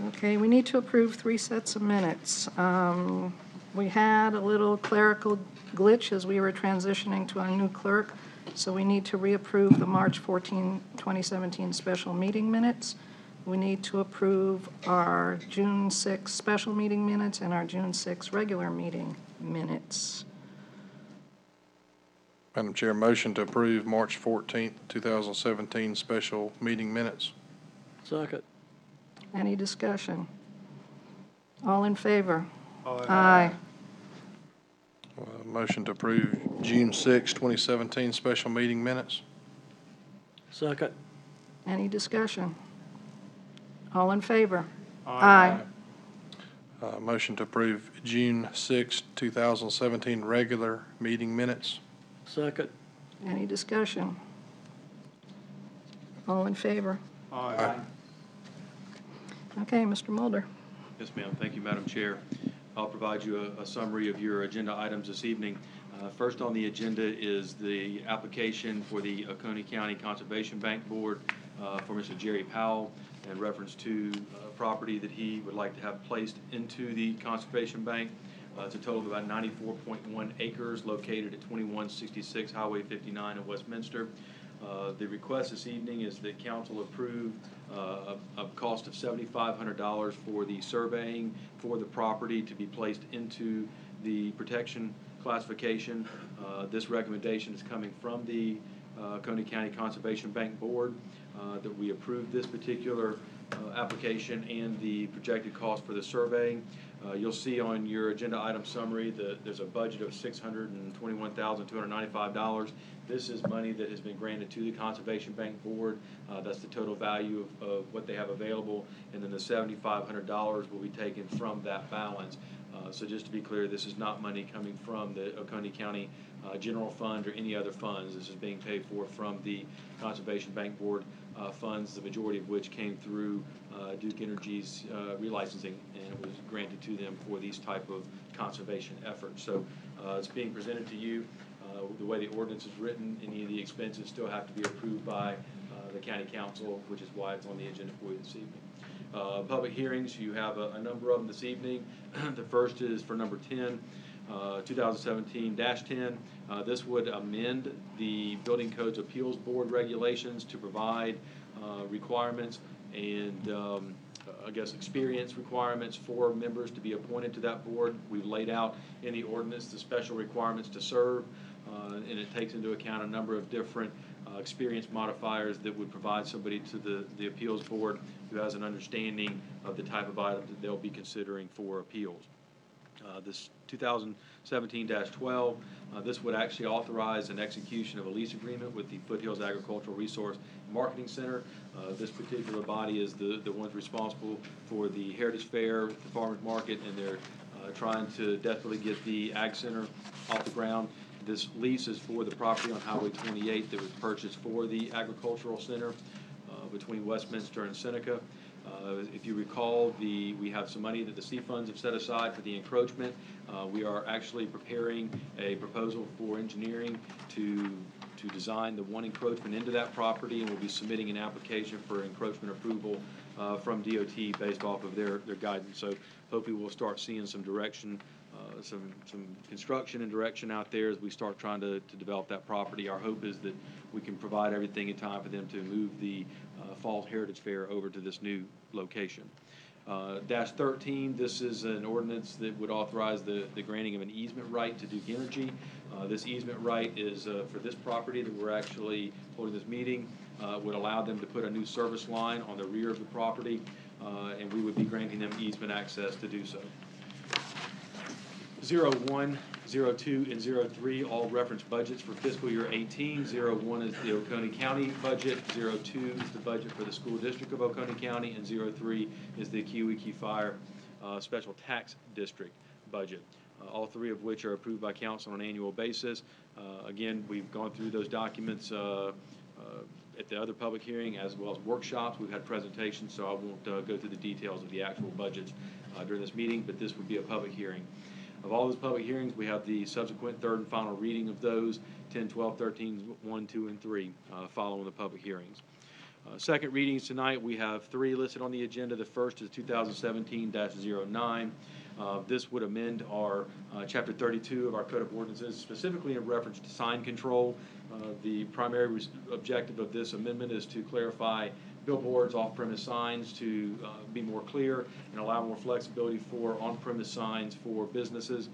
Okay, we need to approve 3 sets of minutes. We had a little clerical glitch as we were transitioning to our new clerk, so we need to reapprove the March 14, 2017 special meeting minutes. We need to approve our June 6 special meeting minutes and our June 6 regular meeting minutes. Madam Chair, motion to approve March 14th, 2017 special meeting minutes. Second. Any discussion? All in favor? Aye. Motion to approve June 6, 2017 special meeting minutes. Second. Any discussion? All in favor? Aye. Motion to approve June 6, 2017 regular meeting minutes. Second. Any discussion? All in favor? Aye. Okay, Mr. Mulder. Yes, ma'am. Thank you, Madam Chair. I'll provide you a summary of your agenda items this evening. First on the agenda is the application for the Oconee County Conservation Bank Board for Mr. Jerry Powell in reference to property that he would like to have placed into the Conservation Bank. It's a total of about 94.1 acres located at 2166 Highway 59 in Westminster. The request this evening is that council approve a cost of $7,500 for the surveying for the property to be placed into the protection classification. This recommendation is coming from the Oconee County Conservation Bank Board that we approve this particular application and the projected cost for the surveying. You'll see on your agenda item summary that there's a budget of $621,295. This is money that has been granted to the Conservation Bank Board. That's the total value of what they have available, and then the $7,500 will be taken from that balance. So just to be clear, this is not money coming from the Oconee County General Fund or any other funds. This is being paid for from the Conservation Bank Board funds, the majority of which came through Duke Energy's relicensing, and it was granted to them for these type of conservation effort. So it's being presented to you. The way the ordinance is written, any of the expenses still have to be approved by the county council, which is why it's on the agenda for you this evening. Public hearings, you have a number of them this evening. The first is for number 10, 2017-10. This would amend the Building Codes Appeals Board regulations to provide requirements and I guess experience requirements for members to be appointed to that board. We've laid out in the ordinance the special requirements to serve, and it takes into account a number of different experience modifiers that would provide somebody to the appeals board who has an understanding of the type of items that they'll be considering for appeals. This 2017-12, this would actually authorize an execution of a lease agreement with the Foothills Agricultural Resource Marketing Center. This particular body is the ones responsible for the Heritage Fair, the Farmers Market, and they're trying to desperately get the Ag Center off the ground. This lease is for the property on Highway 28 that was purchased for the Agricultural Center between Westminster and Seneca. If you recall, we have some money that the C funds have set aside for the encroachment. We are actually preparing a proposal for engineering to design the one encroachment into that property, and we'll be submitting an application for encroachment approval from DOT based off of their guidance. So hopefully we'll start seeing some direction, some construction and direction out there as we start trying to develop that property. Our hope is that we can provide everything in time for them to move the Falls Heritage Fair over to this new location. Dash 13, this is an ordinance that would authorize the granting of an easement right to Duke Energy. This easement right is for this property that we're actually holding this meeting, would allow them to put a new service line on the rear of the property, and we would be granting them easement access to do so. 01, 02, and 03 all reference budgets for fiscal year 18. 01 is the Oconee County budget. 02 is the budget for the school district of Oconee County, and 03 is the Key Fire Special Tax District budget. All three of which are approved by council on an annual basis. Again, we've gone through those documents at the other public hearing as well as workshops. We've had presentations, so I won't go through the details of the actual budgets during this meeting, but this would be a public hearing. Of all those public hearings, we have the subsequent third and final reading of those, 10, 12, 13, 1, 2, and 3, following the public hearings. Second readings tonight, we have 3 listed on the agenda. The first is 2017-09. This would amend our Chapter 32 of our Code of Ordinances, specifically in reference to sign control. The primary objective of this amendment is to clarify billboards, off-premise signs to be more clear and allow more flexibility for on-premise signs for businesses.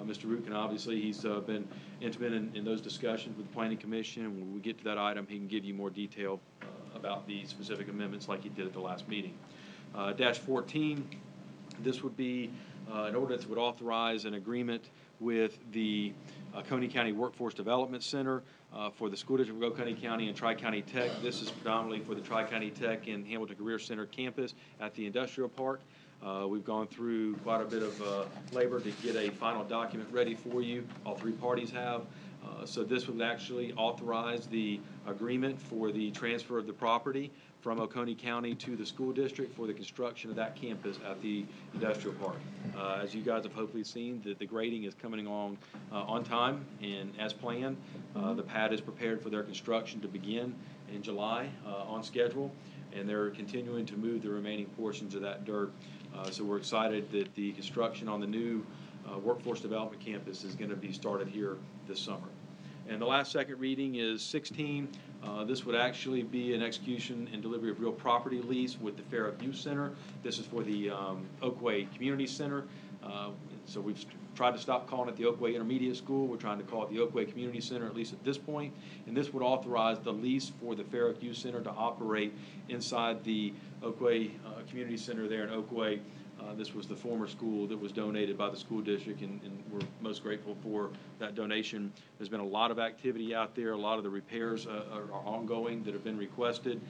Mr. Rukin, obviously, he's been intimate in those discussions with the Planning Commission, and when we get to that item, he can give you more detail about the specific amendments like he did at the last meeting. Dash 14, this would be an ordinance that would authorize an agreement with the Oconee County Workforce Development Center for the School District of Oconee County and Tri-County Tech. This is predominantly for the Tri-County Tech and Hamilton Career Center campus at the industrial park. We've gone through quite a bit of labor to get a final document ready for you. All 3 parties have. So this would actually authorize the agreement for the transfer of the property from Oconee County to the school district for the construction of that campus at the industrial park. As you guys have hopefully seen, the grading is coming along on time and as planned. The pad is prepared for their construction to begin in July on schedule, and they're continuing to move the remaining portions of that dirt. So we're excited that the construction on the new workforce development campus is going to be started here this summer. And the last second reading is 16. This would actually be an execution and delivery of real property lease with the Fair Oak Youth Center. This is for the Oakway Community Center. So we've tried to stop calling it the Oakway Intermediate School. We're trying to call it the Oakway Community Center, at least at this point. And this would authorize the lease for the Fair Oak Youth Center to operate inside the Oakway Community Center there in Oakway. This was the former school that was donated by the school district, and we're most grateful for that donation. There's been a lot of activity out there. A lot of the repairs are ongoing that have been requested.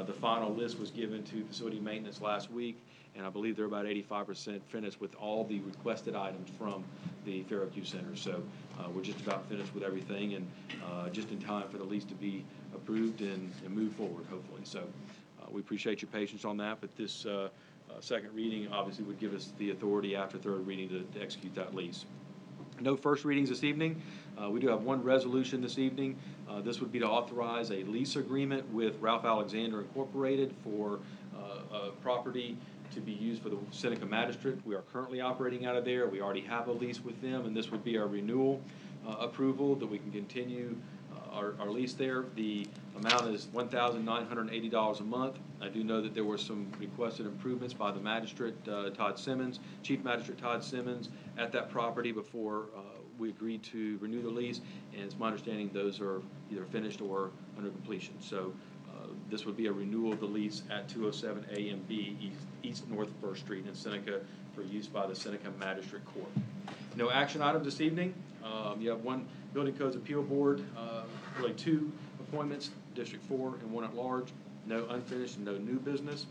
The final list was given to facility maintenance last week, and I believe they're about 85% finished with all the requested items from the Fair Oak Youth Center. So we're just about finished with everything, and just in time for the lease to be approved and move forward, hopefully. So we appreciate your patience on that, but this second reading obviously would give us the authority after third reading to execute that lease. No first readings this evening. We do have one resolution this evening. This would be to authorize a lease agreement with Ralph Alexander Incorporated for a property to be used for the Seneca Magistrate. We are currently operating out of there. We already have a lease with them, and this would be our renewal approval that we can continue our lease there. The amount is $1,980 a month. I do know that there were some requested improvements by the magistrate, Todd Simmons, Chief Magistrate Todd Simmons, at that property before we agreed to renew the lease, and it's my understanding those are either finished or under completion. So this would be a renewal of the lease at 207 A and B East North First Street in Seneca for use by the Seneca Magistrate Court. No action items this evening. You have one Building Codes Appeal Board, really two appointments, District 4 and one at large. No unfinished and no new business.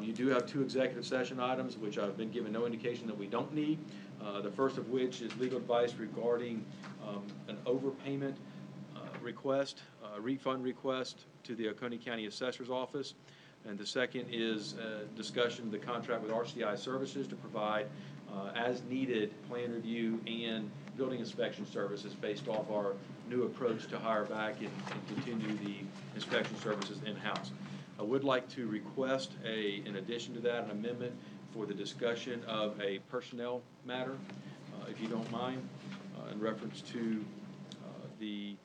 You do have two executive session items, which I've been given no indication that we don't need. The first of which is legal advice regarding an overpayment request, refund request to the Oconee County Assessor's Office. And the second is discussion of the contract with RCI Services to provide as-needed plan review and building inspection services based off our new approach to hire back and continue the inspection services in-house. I would like to request in addition to that, an amendment for the discussion of a personnel matter, if you don't mind, in reference to the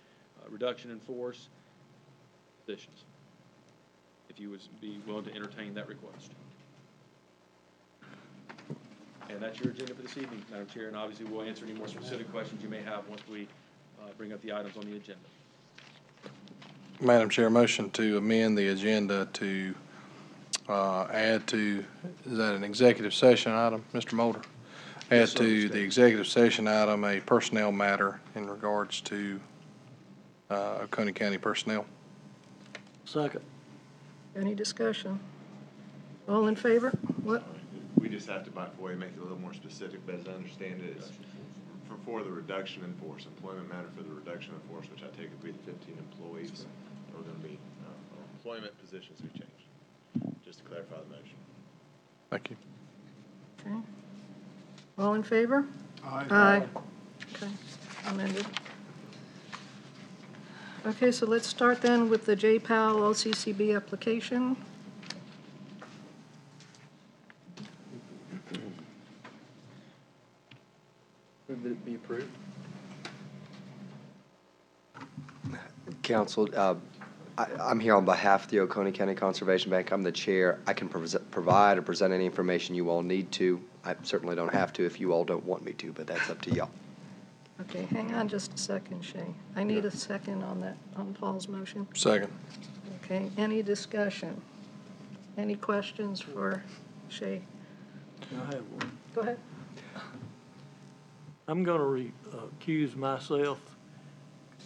reduction in force positions, if you would be willing to entertain that request. And that's your agenda for this evening, Madam Chair, and obviously we'll answer any more specific questions you may have once we bring up the items on the agenda. Madam Chair, motion to amend the agenda to add to, is that an executive session item, Mr. Mulder? Add Yes, sir, to Mr. the executive session item a personnel matter in regards to Oconee County personnel. Second. Any discussion? All in favor? What? We just have to, by way, make it a little more specific, but as I understand it, it's for the reduction in force, employment matter for the reduction in force, which I take it to be the 15 employees that are going to be employment positions we changed, just to clarify the motion. Thank you. Okay. All in favor? Aye. Aye. Okay, amended. Okay, so let's start then with the J-PAL LCCB application. Would it be approved? Council, I'm here on behalf of the Oconee County Conservation Bank. I'm the chair. I can provide or present any information you all need to. I certainly don't have to if you all don't want me to, but that's up to y'all. Okay, hang on just a second, Shay. I need a second on that, on Paul's motion. Second. Okay, any discussion? Any questions for Shay? I have one. Go ahead. I'm gonna recuse myself.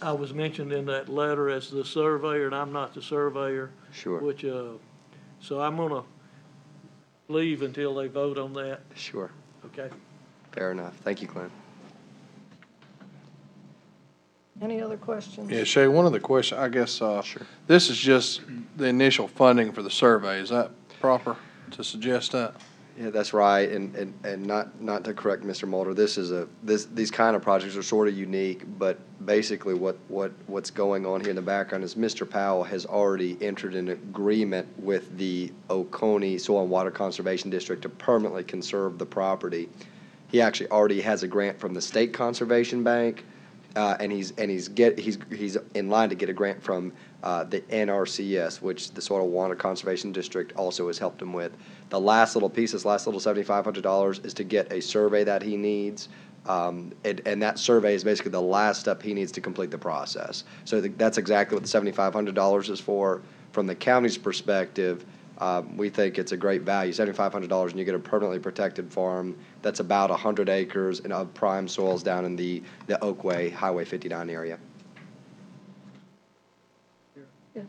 I was mentioned in that letter as the surveyor, and I'm not the surveyor. Sure. Which, so I'm gonna leave until they vote on that, Sure. okay? Fair enough. Thank you, Glenn. Any other questions? Yeah, Shay, one of the questions, I guess, Sure. this is just the initial funding for the survey. Is that proper to suggest that? Yeah, that's right, and not to correct Mr. Mulder, these kind of projects are sort of unique, but basically what's going on here in the background is Mr. Powell has already entered an agreement with the Oconee Soil and Water Conservation District to permanently conserve the property. He actually already has a grant from the State Conservation Bank, and he's in line to get a grant from the NRCS, which the Soil and Water Conservation District also has helped him with. The last little piece, this last little $7,500, is to get a survey that he needs, and that survey is basically the last step he needs to complete the process. So that's exactly what the $7,500 is for. From the county's perspective, we think it's a great value, $7,500, and you get a permanently protected farm that's about 100 acres and of prime soils down in the Oakway Highway 59 area. Yes.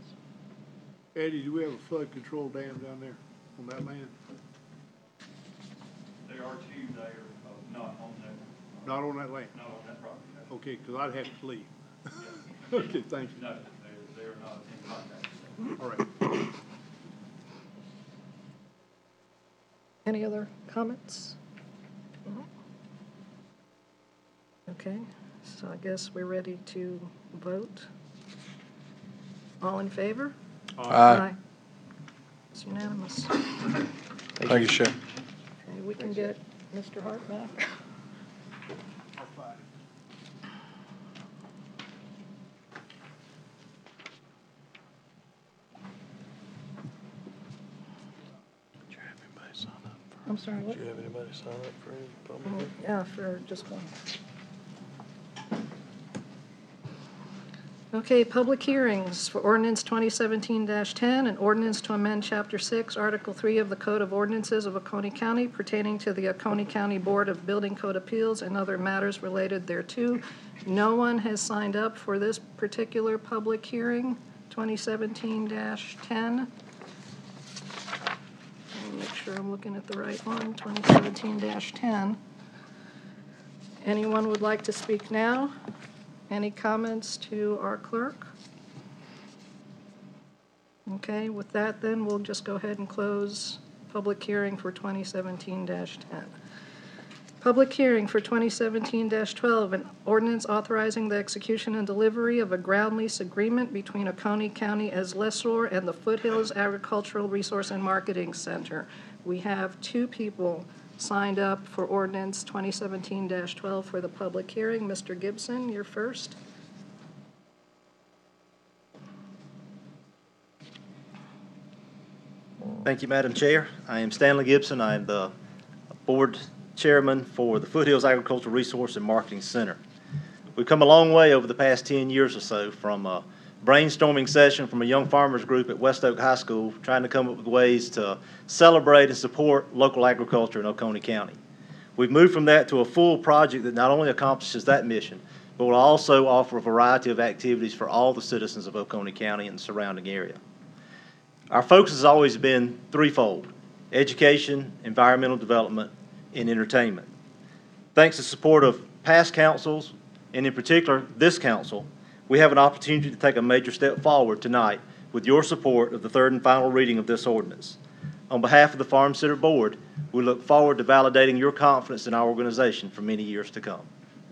Eddie, do we have a flood control dam down there on that land? There are two there, not on that, Not on that land? not on that property. No. Okay, because I'd have to leave. Okay, thank you. No, they're not in contact. All right. Any other comments? No? Okay, so I guess we're ready to vote. All in favor? Aye. It's unanimous. Thank you, Sheriff. Okay, we can get Mr. Hart back. I'm sorry, what? Do you have anybody sign up for any public? Yeah, for just one. Okay, public hearings for ordinance 2017-10, an ordinance to amend Chapter 6, Article 3 of the Code of Ordinances of Oconee County pertaining to the Oconee County Board of Building Code Appeals and other matters related thereto. No one has signed up for this particular public hearing, 2017-10. Make sure I'm looking at the right one, 2017-10. Anyone would like to speak now? Any comments to our clerk? Okay, with that then, we'll just go ahead and close public hearing for 2017-10. Public hearing for 2017-12, an ordinance authorizing the execution and delivery of a ground lease agreement between Oconee County as lessor and the Foothills Agricultural Resource and Marketing Center. We have two people signed up for ordinance 2017-12 for the public hearing. Mr. Gibson, you're first. Thank you, Madam Chair. I am Stanley Gibson. I am the board chairman for the Foothills Agricultural Resource and Marketing Center. We've come a long way over the past 10 years or so from a brainstorming session from a young farmers group at West Oak High School trying to come up with ways to celebrate and support local agriculture in Oconee County. We've moved from that to a full project that not only accomplishes that mission, but will also offer a variety of activities for all the citizens of Oconee County and the surrounding area. Our focus has always been threefold: education, environmental development, and entertainment. Thanks to support of past councils, and in particular this council, we have an opportunity to take a major step forward tonight with your support of the third and final reading of this ordinance. On behalf of the Farm Center Board, we look forward to validating your confidence in our organization for many years to come.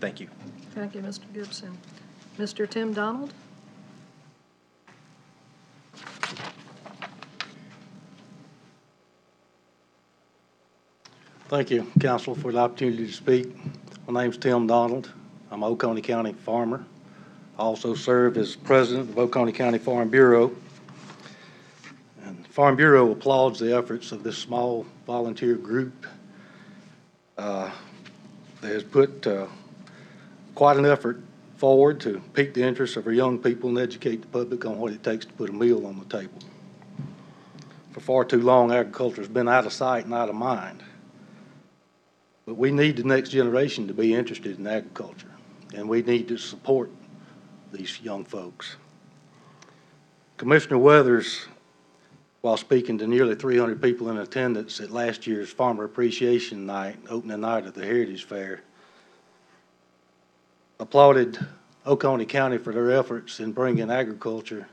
Thank you. Thank you, Mr. Gibson. Mr. Tim Donald? Thank you, Council, for the opportunity to speak. My name's Tim Donald. I'm an Oconee County farmer. I also serve as president of Oconee County Farm Bureau. And Farm Bureau applauds the efforts of this small volunteer group that has put quite an effort forward to pique the interest of our young people and educate the public on what it takes to put a meal on the table. For far too long, agriculture has been out of sight and out of mind. But we need the next generation to be interested in agriculture, and we need to support these young folks. Commissioner Weathers, while speaking to nearly 300 people in attendance at last year's Farmer Appreciation Night, opening night of the Heritage Fair, applauded Oconee County for their efforts in bringing agriculture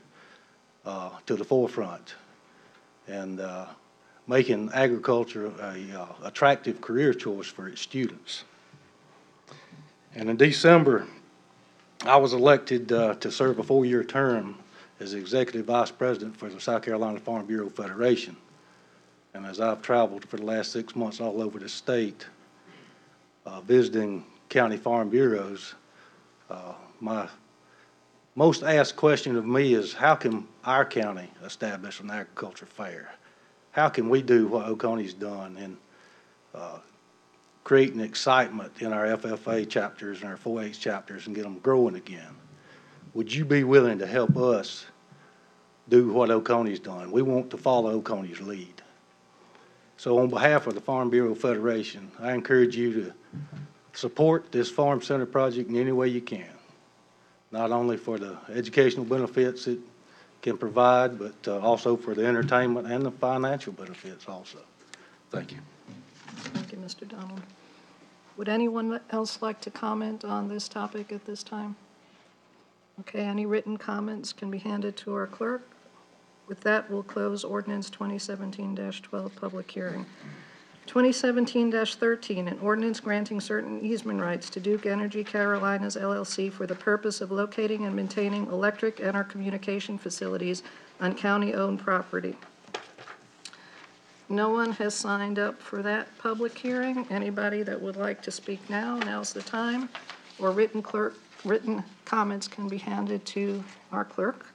to the forefront and making agriculture a attractive career choice for its students. And in December, I was elected to serve a 4-year term as Executive Vice President for the South Carolina Farm Bureau Federation. And as I've traveled for the last 6 months all over the state, visiting county farm bureaus, my most asked question of me is, how can our county establish an agriculture fair? How can we do what Oconee's done in creating excitement in our FFA chapters and our 4-H chapters and get them growing again? Would you be willing to help us do what Oconee's done? We want to follow Oconee's lead. So on behalf of the Farm Bureau Federation, I encourage you to support this Farm Center project in any way you can, not only for the educational benefits it can provide, but also for the entertainment and the financial benefits also. Thank you. Thank you, Mr. Donald. Would anyone else like to comment on this topic at this time? Okay, any written comments can be handed to our clerk. With that, we'll close ordinance 2017-12 public hearing. 2017-13, an ordinance granting certain easement rights to Duke Energy Carolinas LLC for the purpose of locating and maintaining electric and or communication facilities on county-owned property. No one has signed up for that public hearing. Anybody that would like to speak now, now's the time. Or written comments can be handed to our clerk.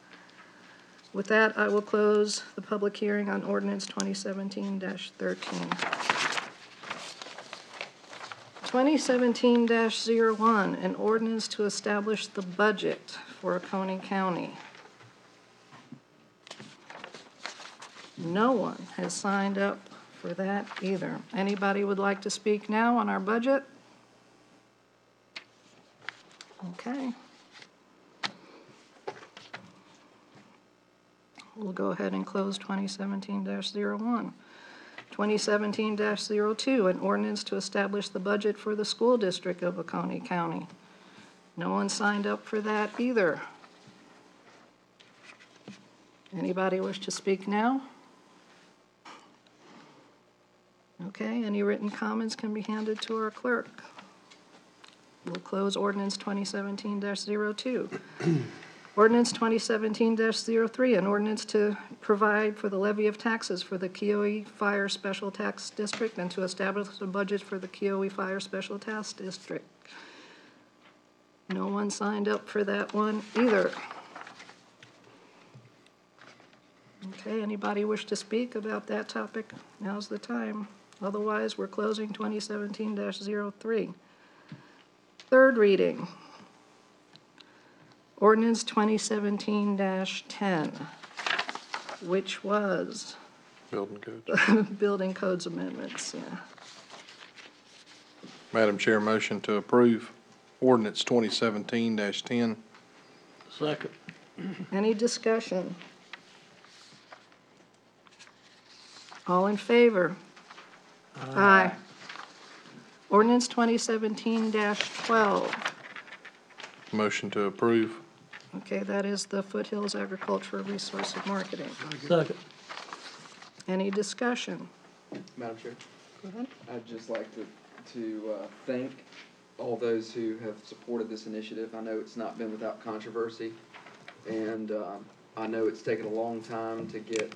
With that, I will close the public hearing on ordinance 2017-13. 2017-01, an ordinance to establish the budget for Oconee County. No one has signed up for that either. Anybody would like to speak now on our budget? Okay. We'll go ahead and close 2017-01. 2017-02, an ordinance to establish the budget for the school district of Oconee County. No one signed up for that either. Anybody wish to speak now? Okay, any written comments can be handed to our clerk. We'll close ordinance 2017-02. Ordinance 2017-03, an ordinance to provide for the levy of taxes for the Keowee Fire Special Tax District and to establish a budget for the Keowee Fire Special Tax District. No one signed up for that one either. Okay, anybody wish to speak about that topic? Now's the time. Otherwise, we're closing 2017-03. Third reading. Ordinance 2017-10, which was Building codes. building codes amendments, yeah. Madam Chair, motion to approve ordinance 2017-10. Second. Any discussion? All in favor? Aye. Ordinance 2017-12. Motion to approve. Okay, that is the Foothills Agricultural Resource and Marketing. Second. Any discussion? Madam Chair, Go ahead. I'd just like to thank all those who have supported this initiative. I know it's not been without controversy, and I know it's taken a long time to get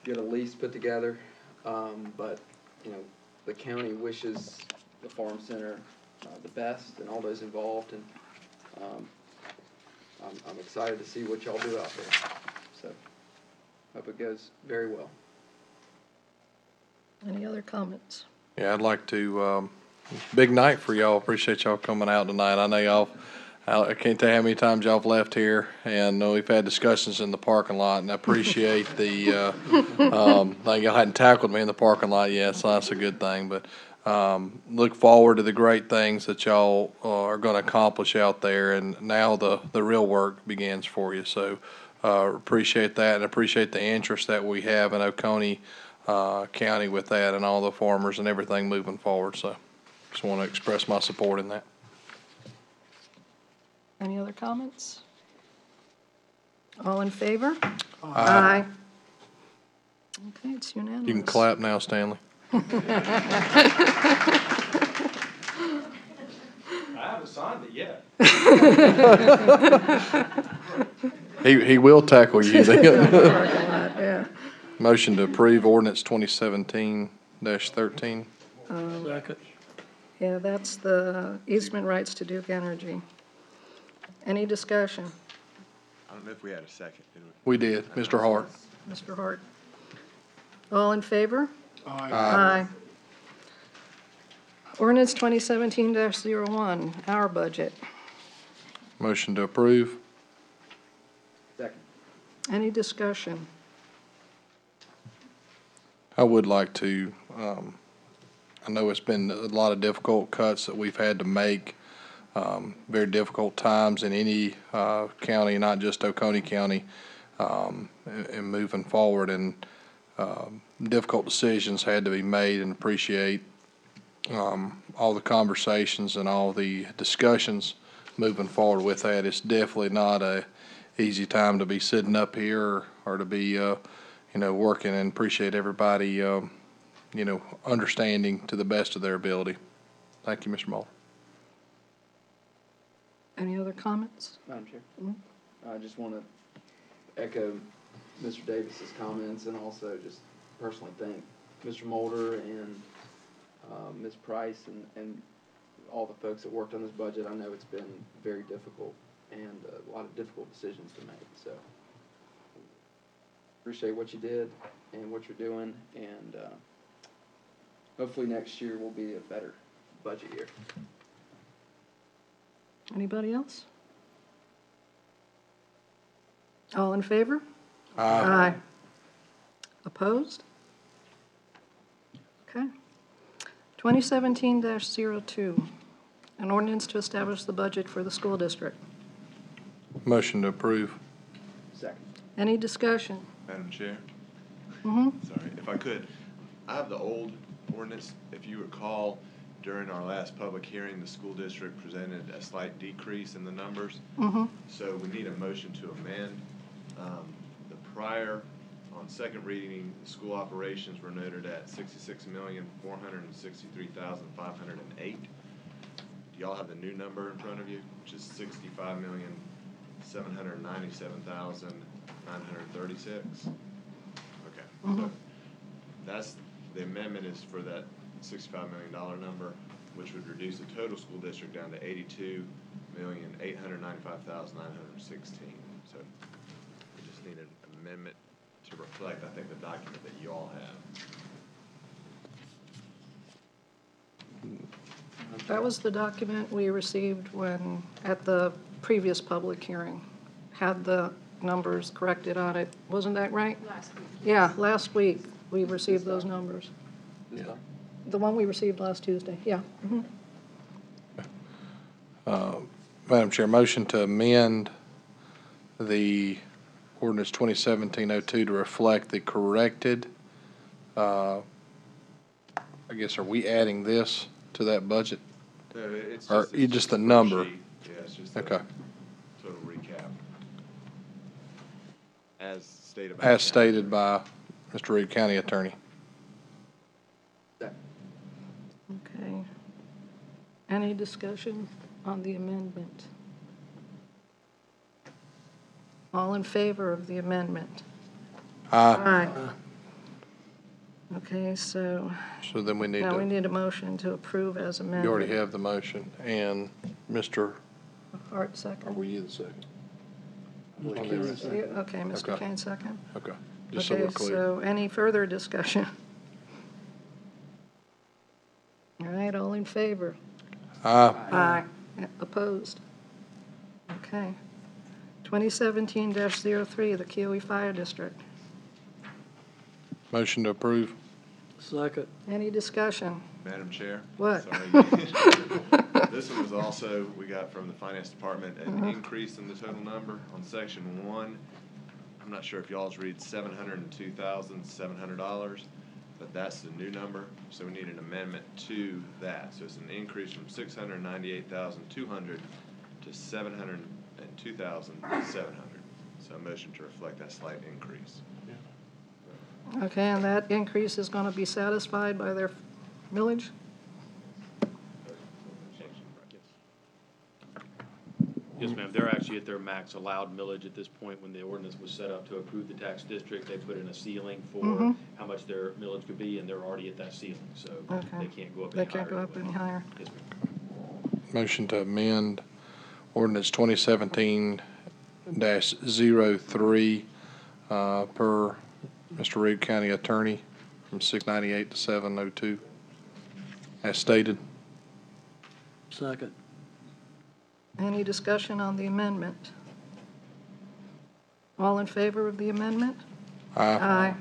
a lease put together, but, you know, the county wishes the Farm Center the best and all those involved, and I'm excited to see what y'all do out there. So, hope it goes very well. Any other comments? Yeah, I'd like to, big night for y'all. Appreciate y'all coming out tonight. I know y'all, I can't tell you how many times y'all have left here, and we've had discussions in the parking lot, and I appreciate the, like y'all hadn't tackled me in the parking lot yet, so that's a good thing, but look forward to the great things that y'all are going to accomplish out there, and now the real work begins for you. So appreciate that, and appreciate the interest that we have in Oconee County with that, and all the farmers and everything moving forward. So just want to express my support in that. Any other comments? All in favor? Aye. Okay, it's unanimous. You can clap now, Stanley. I haven't signed it yet. He will tackle you then. Parking lot, yeah. Motion to approve ordinance 2017-13. Second. Yeah, that's the easement rights to Duke Energy. Any discussion? I don't know if we had a second, did we? We did, Mr. Hart. Mr. Hart? All in favor? Aye. Aye. Ordinance 2017-01, our budget. Motion to approve. Second. Any discussion? I would like to, I know it's been a lot of difficult cuts that we've had to make, very difficult times in any county, not just Oconee County, in moving forward, and difficult decisions had to be made, and appreciate all the conversations and all the discussions moving forward with that. It's definitely not a easy time to be sitting up here or to be, working, and appreciate everybody understanding to the best of their ability. Thank you, Mr. Mulder. Any other comments? Madam Chair, I just want to echo Mr. Davis's comments and also just personally thank Mr. Mulder and Ms. Price and all the folks that worked on this budget. I know it's been very difficult and a lot of difficult decisions to make, so appreciate what you did and what you're doing, and hopefully next year will be a better budget year. Anybody else? All in favor? Aye. Opposed? Okay. 2017-02, an ordinance to establish the budget for the school district. Motion to approve. Second. Any discussion? Madam Chair? Mm-hmm. Sorry, if I could, I have the old ordinance. If you recall, during our last public hearing, the school district presented a slight decrease in the numbers. Mm-hmm. So we need a motion to amend. The prior, on second reading, the school operations were noted at $66,463,508. Do y'all have the new number in front of you, which is $65,797,936? Okay, so that's, the amendment is for that $65 million number, which would reduce the total school district down to $82,895,916. So we just need an amendment to reflect, I think, the document that you all have. That was the document we received when, at the previous public hearing, had the numbers corrected on it. Wasn't that right? Last week. Yeah, last week we received those numbers. This time? The one we received last Tuesday, yeah. Mhm. Madam Chair, motion to amend the ordinance 2017-02 to reflect the corrected, I guess, are we adding this to that budget? It's Or it's just the a number? sheet. Yeah, it's just a Okay. total recap. As stated by. the As stated by Mr. Reed, County Attorney. Okay. Any discussion on the amendment? All in favor of the amendment? Aye. Aye. Okay, so So then we need now we to, need a motion to approve as amended. you already have the motion, and Mr., Hart, are second. we you the second? Okay, Mr. Okay. Kane, second. Okay, just so we're Okay, clear. so any further discussion? All right, all in favor? Aye. Aye. Opposed? Okay. 2017-03, the Kiowee Fire District. Motion to approve. Second. Any discussion? Madam Chair? What? Sorry. This one was also, we got from the Finance Department, an increase in the total number on section 1. I'm not sure if y'all's read $702,700, but that's the new number, so we need an amendment to that. So it's an increase from $698,200 to $702,700. So a motion to reflect that slight increase. Okay, and that increase is going to be satisfied by their millage? Yes, ma'am. They're actually at their max allowed millage at this point. When the ordinance was set up to approve the tax district, they put in a ceiling for how much their millage could be, and they're already at that ceiling, so Okay. they can't go up any higher. They can't go up than any that. higher. Yes, ma'am. Motion to amend ordinance 2017-03 per Mr. Reed, County Attorney, from 698 to 702, as stated. Second. Any discussion on the amendment? All in favor of the amendment? Aye.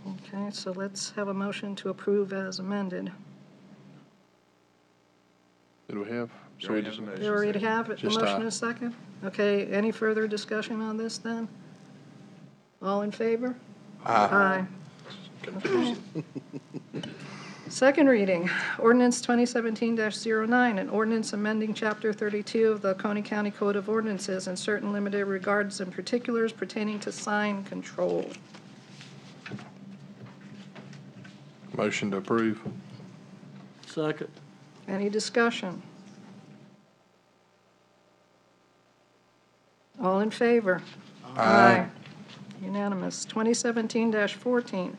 Okay, so let's have a motion to approve as amended. Did we have? You So we already have just, the motion. You already have it, the Just motion aye. is second? Okay, any further discussion on this then? All in favor? Aye. Okay. Second reading, ordinance 2017-09, an ordinance amending Chapter 32 of the Oconee County Code of Ordinances in certain limited regards and particulars pertaining to sign control. Motion to approve. Second. Any discussion? All in favor? Aye. Unanimous. 2017-14,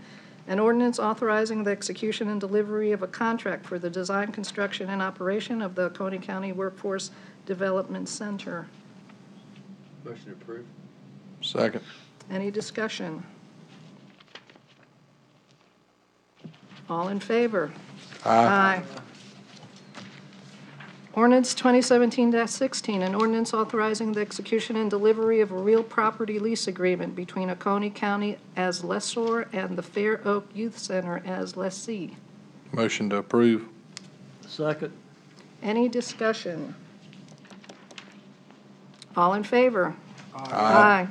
an ordinance authorizing the execution and delivery of a contract for the design, construction, and operation of the Oconee County Workforce Development Center. Motion approved. Second. Any discussion? All in favor? Aye. Ordinance 2017-16, an ordinance authorizing the execution and delivery of a real property lease agreement between Oconee County as lessor and the Fair Oak Youth Center as lessee. Motion to approve. Second. Any discussion? All in favor? Aye.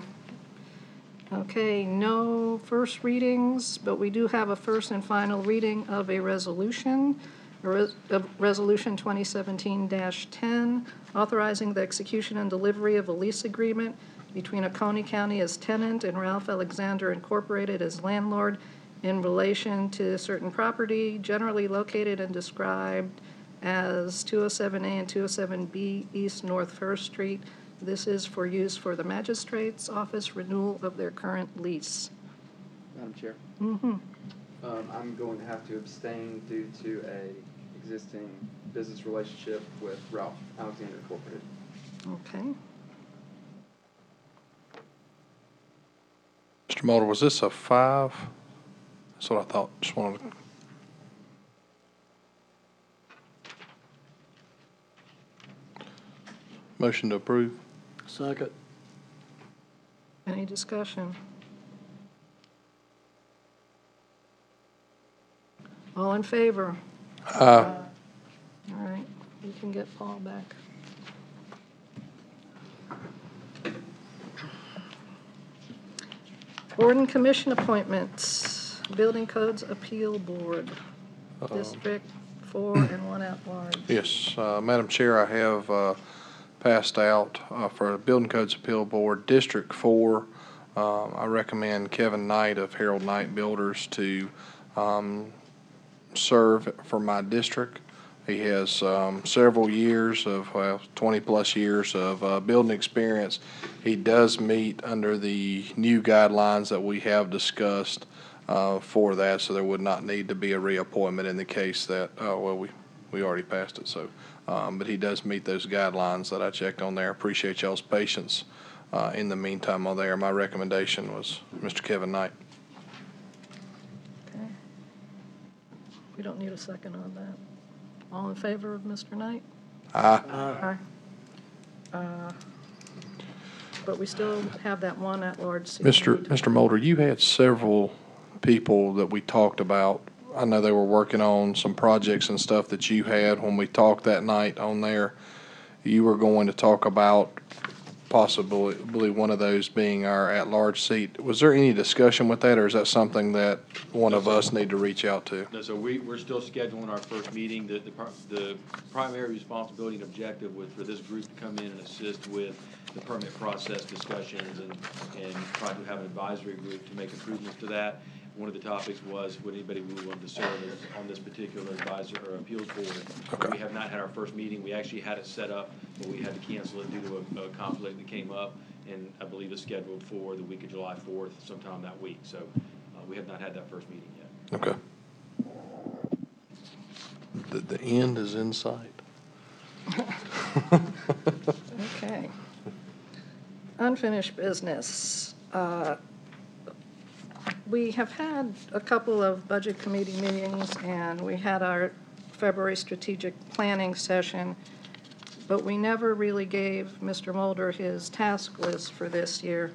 Okay, no first readings, but we do have a first and final reading of a resolution, Resolution 2017-10, authorizing the execution and delivery of a lease agreement between Oconee County as tenant and Ralph Alexander Incorporated as landlord in relation to certain property generally located and described as 207A and 207B East North First Street. This is for use for the magistrate's office renewal of their current lease. Madam Chair, Mm-hmm. I'm going to have to abstain due to a existing business relationship with Ralph Alexander Incorporated. Okay. Mr. Mulder, was this a 5? That's what I thought. Just wanted to. Motion to approve. Second. Any discussion? All in favor? Aye. All right, you can get Paul back. Board and commission appointments, Building Codes Appeal Board, District 4 and 1 at large. Yes, Madam Chair, I have passed out for the Building Codes Appeal Board, District 4. I recommend Kevin Knight of Harold Knight Builders to serve for my district. He has several years of, 20-plus years of building experience. He does meet under the new guidelines that we have discussed for that, so there would not need to be a reappointment in the case that, we already passed it, so. But he does meet those guidelines that I checked on there. Appreciate y'all's patience in the meantime on there. My recommendation was Mr. Kevin Knight. Okay. We don't need a second on that. All in favor of Mr. Knight? Aye. Aye. But we still have that one at-large seat. Mr. Mulder, you had several people that we talked about. I know they were working on some projects and stuff that you had when we talked that night on there. You were going to talk about possibly one of those being our at-large seat. Was there any discussion with that, or is that something that one of us need to reach out to? No, so we're still scheduling our first meeting. The primary responsibility and objective was for this group to come in and assist with the permit process discussions and try to have an advisory group to make improvements to that. One of the topics was, would anybody be willing to serve on this particular advisor or appeals board? Okay. We have not had our first meeting. We actually had it set up, but we had to cancel it due to a conflict that came up, and I believe it's scheduled for the week of July 4th, sometime that week. So we have not had that first meeting yet. Okay. The end is in sight. Okay. Unfinished business. We have had a couple of budget committee meetings, and we had our February strategic planning session, but we never really gave Mr. Mulder his task list for this year,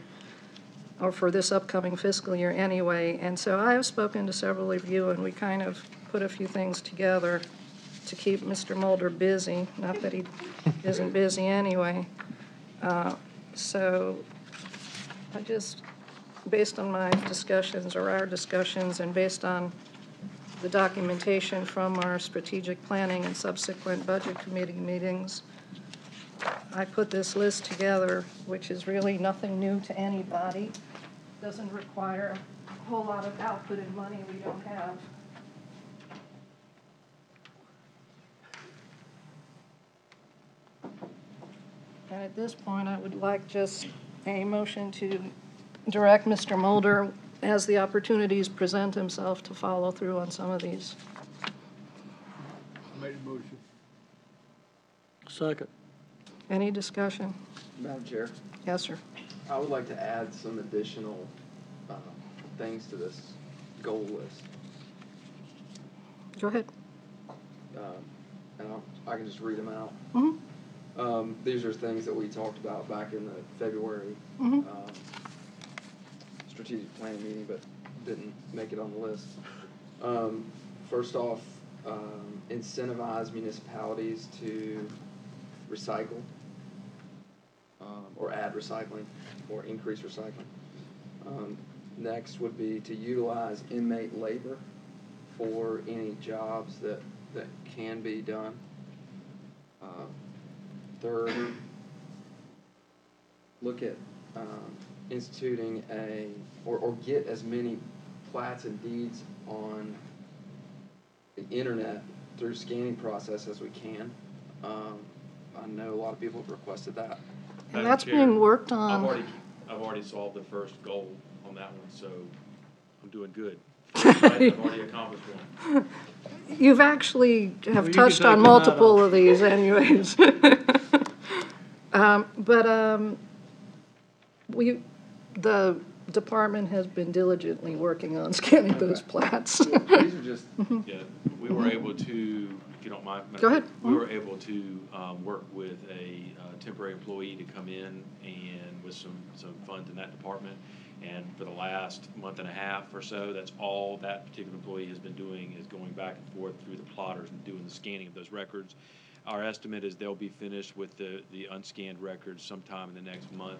or for this upcoming fiscal year anyway. And so I have spoken to several of you, and we kind of put a few things together to keep Mr. Mulder busy, not that he isn't busy anyway. So I just, based on my discussions or our discussions and based on the documentation from our strategic planning and subsequent budget committee meetings, I put this list together, which is really nothing new to anybody. Doesn't require a whole lot of output in money we don't have. And at this point, I would like just a motion to direct Mr. Mulder, as the opportunities present himself, to follow through on some of these. Make the motion. Second. Any discussion? Madam Chair, Yes, sir. I would like to add some additional things to this goal list. Go ahead. And I can just read them out. Mm-hmm. These are things that we talked about back in the February Mm-hmm. strategic planning meeting, but didn't make it on the list. First off, incentivize municipalities to recycle, or add recycling, or increase recycling. Next would be to utilize inmate labor for any jobs that can be done. Third, look at instituting or get as many plats and deeds on the internet through scanning process as we can. I know a lot of people have requested that. And Madam that's Chair, being worked on. I've already solved the first goal on that one, so I'm doing good. I've already accomplished one. You've actually Well, have you touched can take on the night multiple off. of these anyways. The department has been diligently working on scanning those plats. These are just, Yeah, we were able to, if you don't mind. Madam Go ahead. Chair, We were able to work with a temporary employee to come in and with some funds in that department. And for the last month and a half or so, that's all that particular employee has been doing, is going back and forth through the plotters and doing the scanning of those records. Our estimate is they'll be finished with the unscanned records sometime in the next month,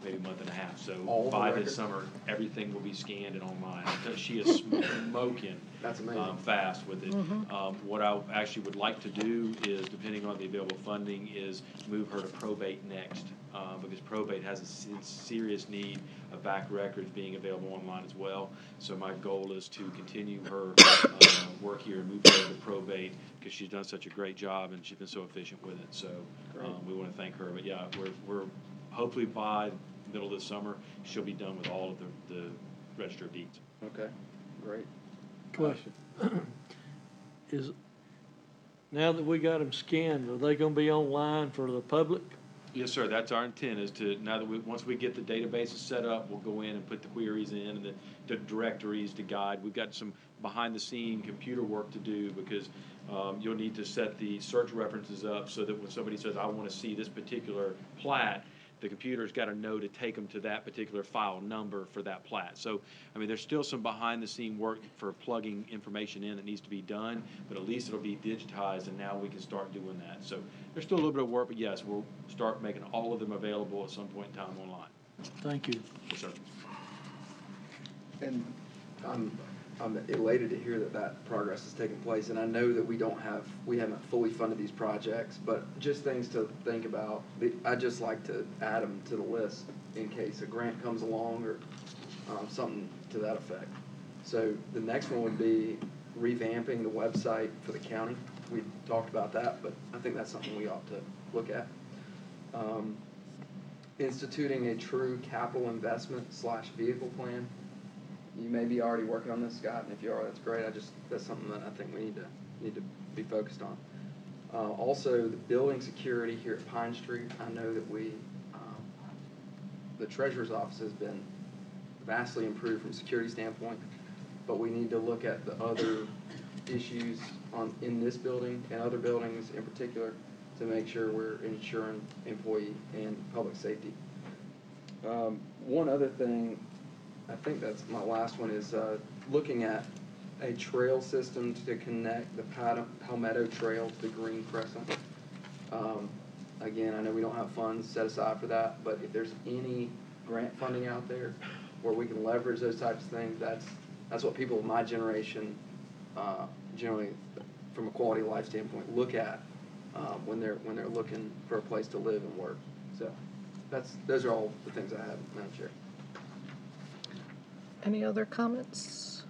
maybe month and a half. So All the by records? this summer, everything will be scanned and online. She is smoking That's amazing. fast with it. What I actually would like to do is, depending on the available funding, is move her to probate next, because probate has a serious need of back records being available online as well. So my goal is to continue her work here and move her to probate, because she's done such a great job and she's been so efficient with it. So we want to thank her. But yeah, we're hopefully by the middle of the summer, she'll be done with all of the register of deeds. okay, great. Question. Is, now that we got them scanned, are they gonna be online for the public? Yes, sir. That's our intent, is to, now that once we get the databases set up, we'll go in and put the queries in and the directories to guide. We've got some behind-the-scene computer work to do, because you'll need to set the search references up so that when somebody says, I want to see this particular plat, the computer's got to know to take them to that particular file number for that plat. So, I mean, there's still some behind-the-scene work for plugging information in that needs to be done, but at least it'll be digitized, and now we can start doing that. So there's still a little bit of work, but yes, we'll start making all of them available at some point in time online. Thank you. Yes, sir. And I'm elated to hear that progress is taking place, and I know that we haven't fully funded these projects, but just things to think about. I'd just like to add them to the list in case a grant comes along or something to that effect. So the next one would be revamping the website for the county. We talked about that, but I think that's something we ought to look at. Instituting a true capital investment / vehicle plan. You may be already working on this, Scott, and if you are, that's great. That's something that I think we need to be focused on. Also, the building security here at Pine Street. I know that the treasurer's office has been vastly improved from a security standpoint, but we need to look at the other issues in this building and other buildings in particular to make sure we're ensuring employee and public safety. One other thing, I think that's my last one, is looking at a trail system to connect the Palmetto Trail to Green Crescent. Again, I know we don't have funds set aside for that, but if there's any grant funding out there where we can leverage those types of things, that's what people of my generation generally, from a quality of life standpoint, look at when they're looking for a place to live and work. So those are all the things I have, Madam Chair. Any other comments?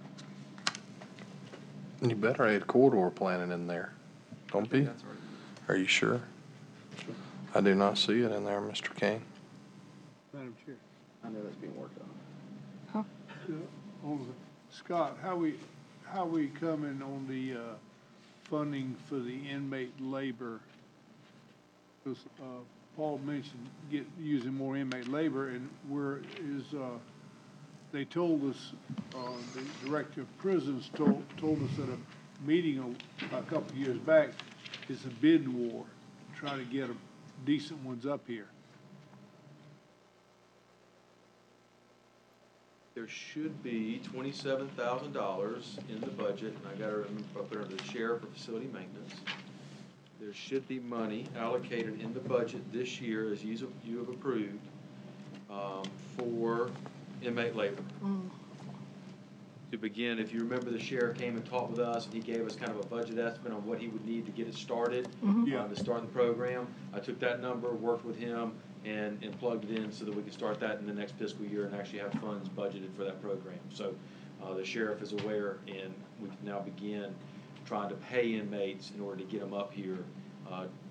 You better add corridor planning in there. Don't be. Are you sure? I do not see it in there, Mr. King. Madam Chair. I know that's being worked on. Scott, how we coming on the funding for the inmate labor? Because Paul mentioned using more inmate labor, and they told us, the director of prisons told us at a meeting a couple of years back, it's a bidding war, trying to get decent ones up here. There should be $27,000 in the budget, and I got to remember up there under the sheriff for facility maintenance. There should be money allocated in the budget this year, as you have approved, for inmate labor. To begin, if you remember, the sheriff came and talked with us, and he gave us kind of a budget estimate on what he would need to get it started, to start the program. I took that number, worked with him, and plugged it in so that we could start that in the next fiscal year and actually have funds budgeted for that program. So the sheriff is aware, and we can now begin trying to pay inmates in order to get them up here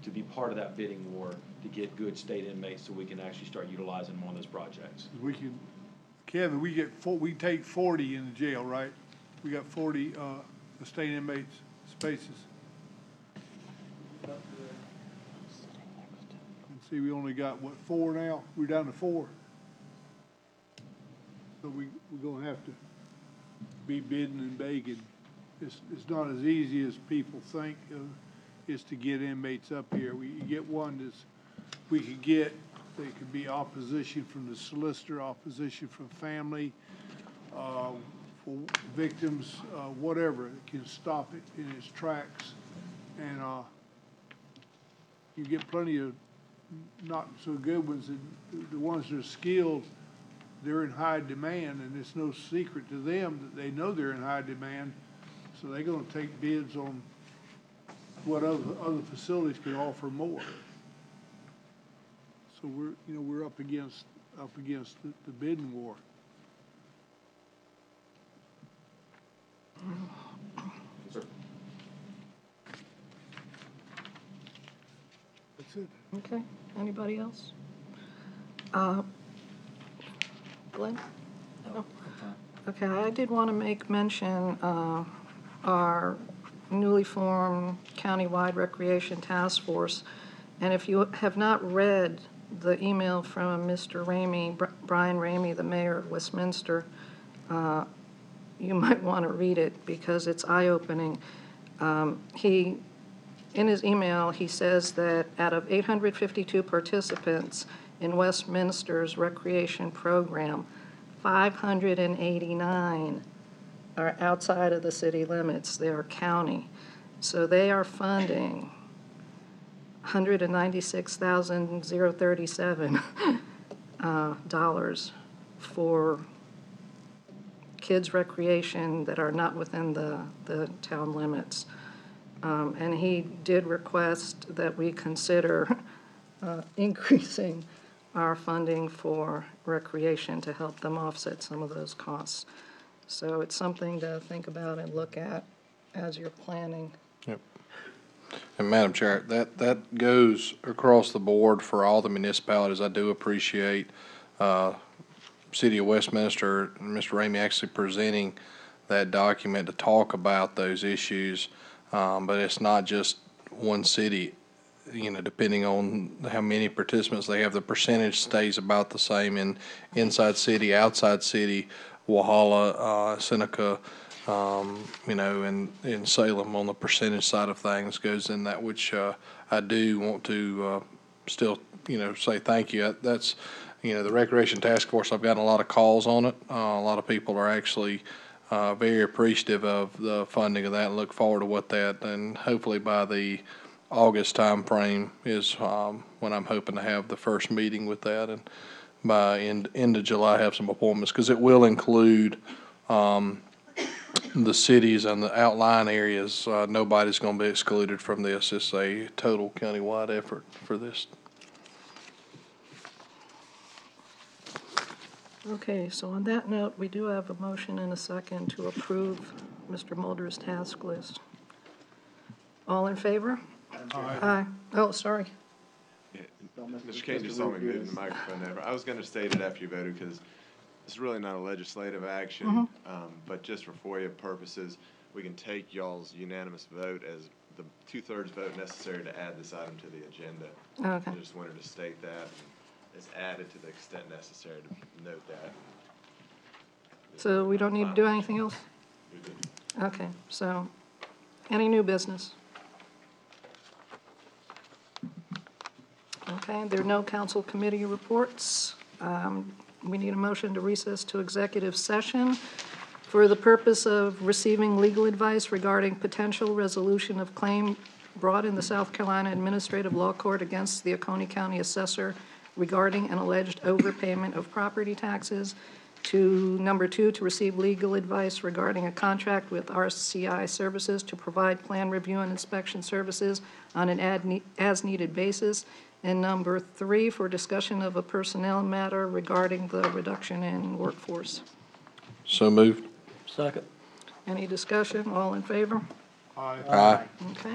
to be part of that bidding war to get good state inmates so we can actually start utilizing them on those projects. Kevin, we take 40 in the jail, right? We got 40 state inmates spaces. And see, we only got, 4 now? We're down to 4. So we're gonna have to be bidding and begging. It's not as easy as people think, is to get inmates up here. You get one we could get, there could be opposition from the solicitor, opposition from family, for victims, whatever. It can stop it in its tracks. And you get plenty of not so good ones. And the ones that are skilled, they're in high demand, and it's no secret to them that they know they're in high demand. So they're going to take bids on what other facilities can offer more. So we're up against the bidding war. Sir. That's it. Okay, anybody else? Glenn? No? Okay, I did want to make mention, our newly formed countywide recreation task force. And if you have not read the email from Mr. Ramey, Brian Ramey, the mayor of Westminster, you might want to read it because it's eye-opening. In his email, he says that out of 852 participants in Westminster's recreation program, 589 are outside of the city limits. They are county. So they are funding $196,037 dollars for kids' recreation that are not within the town limits. And he did request that we consider increasing our funding for recreation to help them offset some of those costs. So it's something to think about and look at as you're planning. Yep. And Madam Chair, that goes across the board for all the municipalities. I do appreciate City of Westminster and Mr. Ramey actually presenting that document to talk about those issues. But it's not just one city, depending on how many participants they have, the percentage stays about the same in inside city, outside city, Walhalla, Seneca, and in Salem on the percentage side of things goes in that, which I do want to still, say thank you. That's, the Recreation Task Force, I've gotten a lot of calls on it. A lot of people are actually very appreciative of the funding of that and look forward to what that, and hopefully by the August time frame is when I'm hoping to have the first meeting with that, and by end of July have some appointments, because it will include the cities and the outlying areas. Nobody's going to be excluded from this. It's a total countywide effort for this. Okay, so on that note, we do have a motion and a second to approve Mr. Mulder's task list. All in favor? Aye. Oh, sorry. Mr. Kane just saw me moving the microphone over. I was gonna state it after you voted, because it's really not a legislative action, but just for FOIA purposes, we can take y'all's unanimous vote as the two-thirds vote necessary to add this item to the agenda. Okay. I just wanted to state that. It's added to the extent necessary to note that. So we don't need to do anything else? We did. Okay, so, any new business? Okay, there are no council committee reports. We need a motion to recess to executive session for the purpose of receiving legal advice regarding potential resolution of claim brought in the South Carolina Administrative Law Court against the Oconee County Assessor regarding an alleged overpayment of property taxes. To number 2, to receive legal advice regarding a contract with RCI Services to provide plan review and inspection services on an as-needed basis. And number 3, for discussion of a personnel matter regarding the reduction in workforce. So moved. Second. Any discussion? All in favor? Aye. Okay.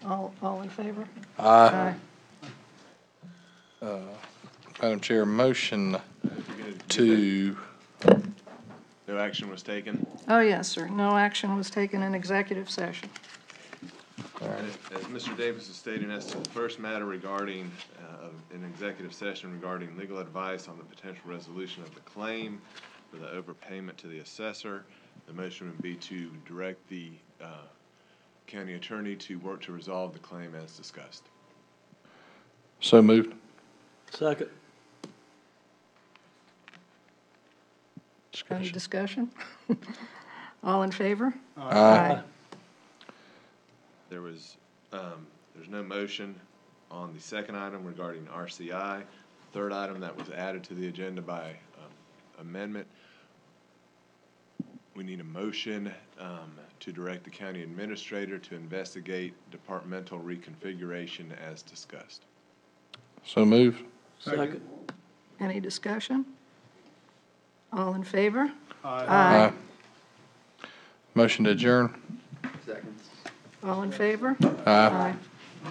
All in favor? Aye. Madam Chair, motion to, No action was taken. Oh, yes, sir. No action was taken in executive session. As Mr. Davis is stating, as to the first matter regarding, an executive session regarding legal advice on the potential resolution of the claim for the overpayment to the assessor, the motion would be to direct the county attorney to work to resolve the claim as discussed. so moved. Second. Any discussion? All in favor? Aye. There was, there's no motion on the second item regarding RCI. Third item that was added to the agenda by amendment. We need a motion to direct the county administrator to investigate departmental reconfiguration as discussed. So moved. Second. Any discussion? All in favor? Aye. Motion to adjourn. Second. All in favor? Aye. Aye.